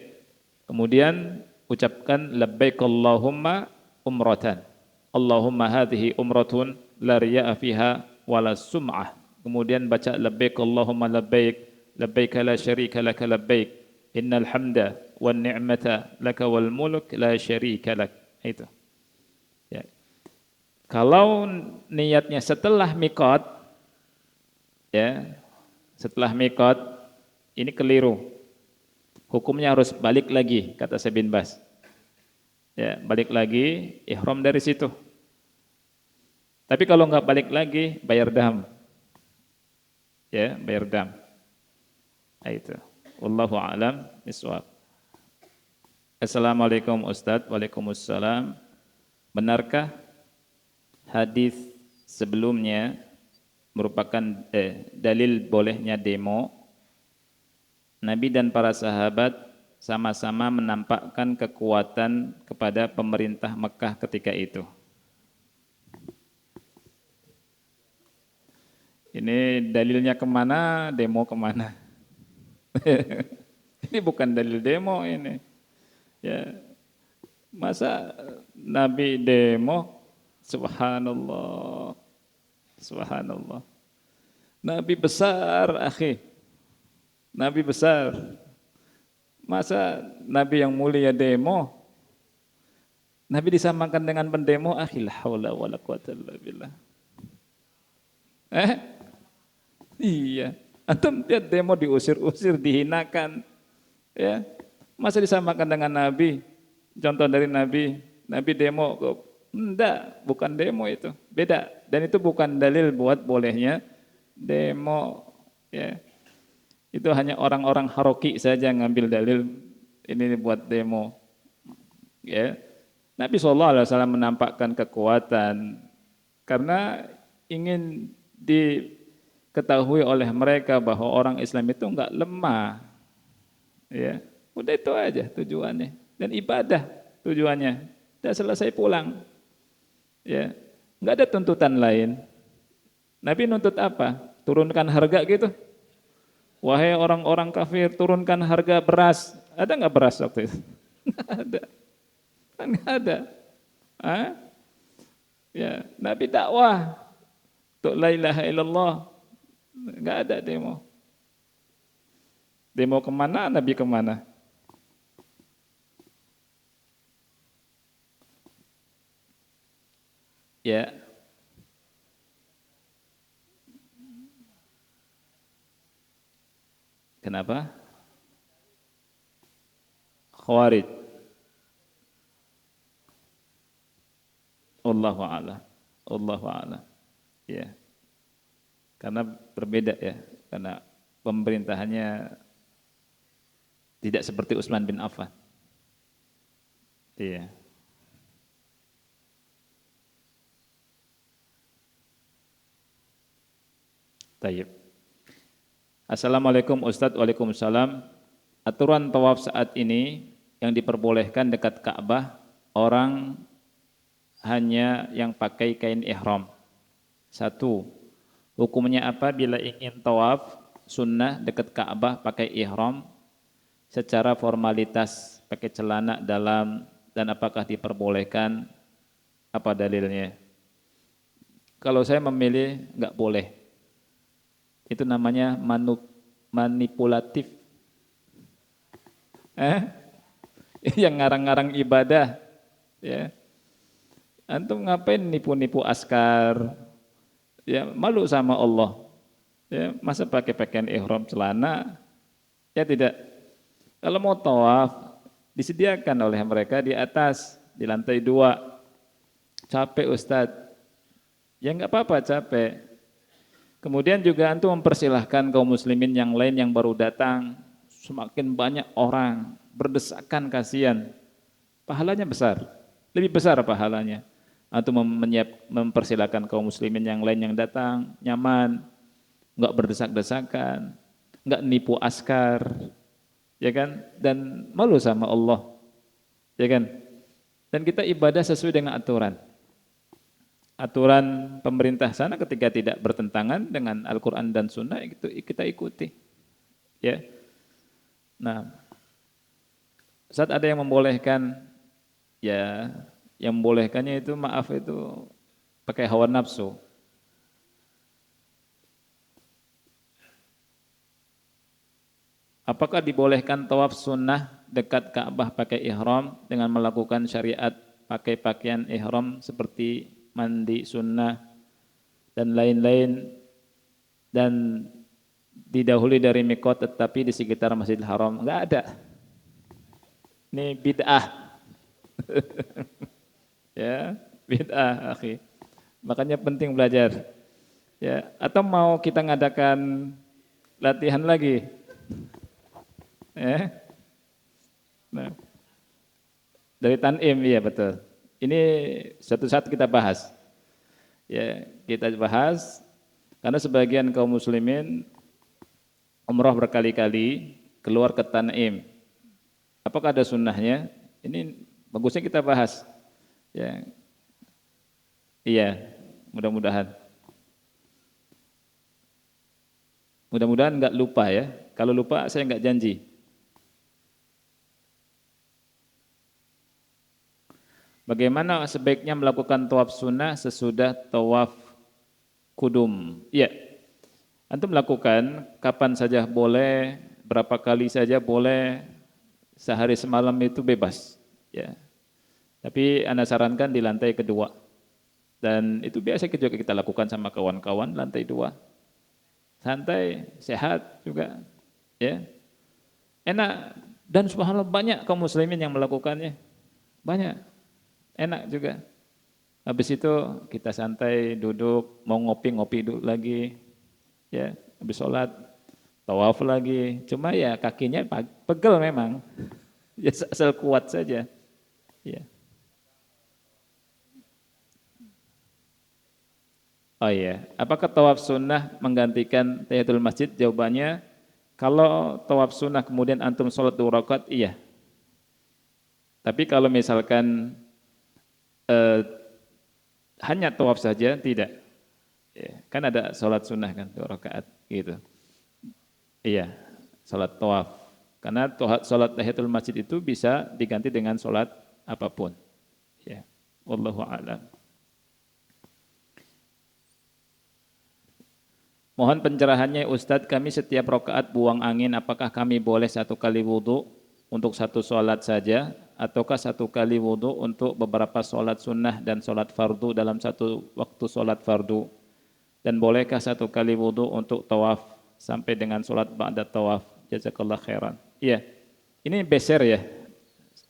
Kemudian ucapkan labbaik Allahumma umratan. Allahumma hadhihi umratun la riya'a fiha wala sum'ah. Kemudian baca labbaik Allahumma labbaik, labbaik la syarika laka labbaik. Innal hamda wan ni'mata laka wal mulk la syarika lak. Itu. Ya. Kalau niatnya setelah miqat, ya, setelah miqat ini keliru. Hukumnya harus balik lagi, kata Syekh bin Baz. Ya, balik lagi, ihram dari situ. Tapi kalau nggak balik lagi, bayar dam. Ya, bayar dam. Nah, itu. Wallahu a'lam bishawab. Assalamualaikum Ustadz. Waalaikumsalam. Benarkah hadis sebelumnya merupakan dalil bolehnya demo? Nabi dan para sahabat sama-sama menampakkan kekuatan kepada pemerintah Mekah ketika itu. Ini dalilnya kemana, demo kemana? Ini bukan dalil demo ini. Ya, masa Nabi demo? Subhanallah, subhanallah. Nabi besar, akhi. Nabi besar. Masa Nabi yang mulia demo? Nabi disamakan dengan pendemo, akhil haula wala quwata illa billah. Iya. Antum lihat demo diusir-usir, dihinakan. Ya. Masa disamakan dengan Nabi? Contoh dari Nabi, Nabi demo kok. Enggak, bukan demo itu. Beda. Dan itu bukan dalil buat bolehnya demo, ya. Itu hanya orang-orang haroki saja ngambil dalil ini buat demo. Ya. Nabi SAW menampakkan kekuatan karena ingin diketahui oleh mereka bahwa orang Islam itu enggak lemah. Ya. Udah itu aja tujuannya. Dan ibadah tujuannya. Udah selesai pulang. Ya. Enggak ada tuntutan lain. Nabi nuntut apa? Turunkan harga gitu. Wahai orang-orang kafir, turunkan harga beras. Ada nggak beras waktu itu? Nggak ada. Kan nggak ada. Hah? Ya, Nabi dakwah untuk la ilaha illallah. Nggak ada demo. Demo kemana? Nabi kemana? Ya. Kenapa? Khawarij. Allahu a'lam. Allahu a'lam. Ya. Karena berbeda ya. Karena pemerintahannya tidak seperti Utsman bin Affan. Iya. Tayyib. Assalamualaikum Ustadz. Waalaikumsalam. Aturan tawaf saat ini yang diperbolehkan dekat Ka'bah, orang hanya yang pakai kain ihram. Satu, hukumnya apa bila ingin tawaf sunnah dekat Ka'bah pakai ihram secara formalitas, pakai celana dalam, dan apakah diperbolehkan? Apa dalilnya? Kalau saya memilih nggak boleh. Itu namanya manipulatif. Yang ngarang-ngarang ibadah, ya. Antum ngapain nipu-nipu askar? Ya, malu sama Allah. Ya, masa pakai pakaian ihram celana? Ya tidak. Kalau mau tawaf, disediakan oleh mereka di atas, di lantai 2. Capek Ustadz. Ya nggak apa-apa capek. Kemudian juga antum mempersilahkan kaum muslimin yang lain yang baru datang. Semakin banyak orang berdesakan kasihan. Pahalanya besar. Lebih besar pahalanya. Antum mempersilahkan kaum muslimin yang lain yang datang nyaman, nggak berdesak-desakan, nggak nipu askar, ya kan? Dan malu sama Allah, ya kan? Dan kita ibadah sesuai dengan aturan. Aturan pemerintah sana ketika tidak bertentangan dengan Al-Quran dan Sunnah itu kita ikuti, ya. Nah, saat ada yang membolehkan, ya, yang membolehkannya itu maaf itu pakai hawa nafsu. Apakah dibolehkan tawaf sunnah dekat Ka'bah pakai ihram dengan melakukan syariat pakai pakaian ihram seperti mandi sunnah dan lain-lain dan didahului dari mikot tetapi di sekitar Masjidil Haram? Enggak ada. Ini bid'ah. Ya, bid'ah, akhi. Makanya penting belajar. Ya, atau mau kita ngadakan latihan lagi? Nah, dari Tanim, iya betul. Ini satu saat kita bahas. Ya, kita bahas karena sebagian kaum muslimin umrah berkali-kali keluar ke Tanim. Apakah ada sunnahnya? Ini bagusnya kita bahas. Ya, iya, mudah-mudahan. Mudah-mudahan nggak lupa ya. Kalau lupa saya nggak janji. Bagaimana sebaiknya melakukan tawaf sunnah sesudah tawaf kudum? Iya, antum melakukan kapan saja boleh, berapa kali saja boleh, sehari semalam itu bebas. Ya, tapi Anda sarankan di lantai kedua. Dan itu biasa juga kita lakukan sama kawan-kawan lantai 2. Santai, sehat juga, ya. Enak dan subhanallah banyak kaum muslimin yang melakukannya. Banyak. Enak juga. Habis itu kita santai, duduk, mau ngopi-ngopi dulu lagi. Ya, habis sholat, tawaf lagi. Cuma ya kakinya pegel memang. Ya asal kuat saja. Ya. Oh iya, apakah tawaf sunnah menggantikan tahiyatul masjid? Jawabannya, kalau tawaf sunnah kemudian antum sholat 2 rakaat, iya. Tapi kalau misalkan hanya tawaf saja, tidak. Ya, kan ada sholat sunnah kan, 2 rakaat gitu. Iya, sholat tawaf. Karena sholat tahiyatul masjid itu bisa diganti dengan sholat apapun. Ya, wallahu a'lam. Mohon pencerahannya Ustadz, kami setiap rakaat buang angin, apakah kami boleh 1 kali wudhu untuk 1 sholat saja, ataukah 1 kali wudhu untuk beberapa sholat sunnah dan sholat fardu dalam 1 waktu sholat fardu? Dan bolehkah 1 kali wudhu untuk tawaf sampai dengan sholat ba'da tawaf? Jazakallah khairan. Iya, ini beser ya,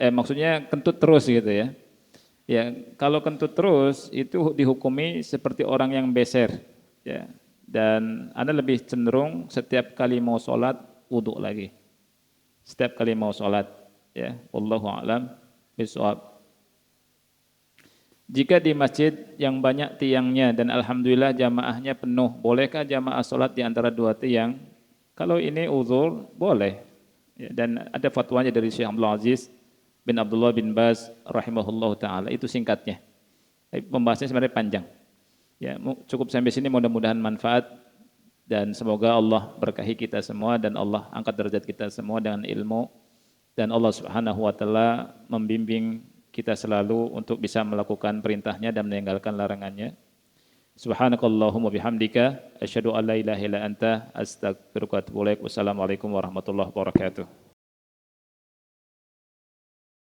maksudnya kentut terus gitu ya. Ya, kalau kentut terus itu dihukumi seperti orang yang beser. Ya. Dan Anda lebih cenderung setiap kali mau sholat wudhu lagi. Setiap kali mau sholat, ya, wallahu a'lam bishawab. Jika di masjid yang banyak tiangnya dan alhamdulillah jamaahnya penuh, bolehkah jamaah sholat di antara 2 tiang? Kalau ini uzur, boleh. Ya, dan ada fatwanya dari Syekh Abdul Aziz bin Abdullah bin Baz rahimahullah ta'ala, itu singkatnya. Pembahasannya sebenarnya panjang. Ya, cukup sampai sini, mudah-mudahan manfaat dan semoga Allah berkahi kita semua dan Allah angkat derajat kita semua dengan ilmu dan Allah Subhanahu wa taala membimbing kita selalu untuk bisa melakukan perintahnya dan meninggalkan larangannya. Subhanakallahumma bihamdika asyhadu an la ilaha illa anta astaghfiruka wa atubu ilaik. Wassalamualaikum warahmatullahi wabarakatuh.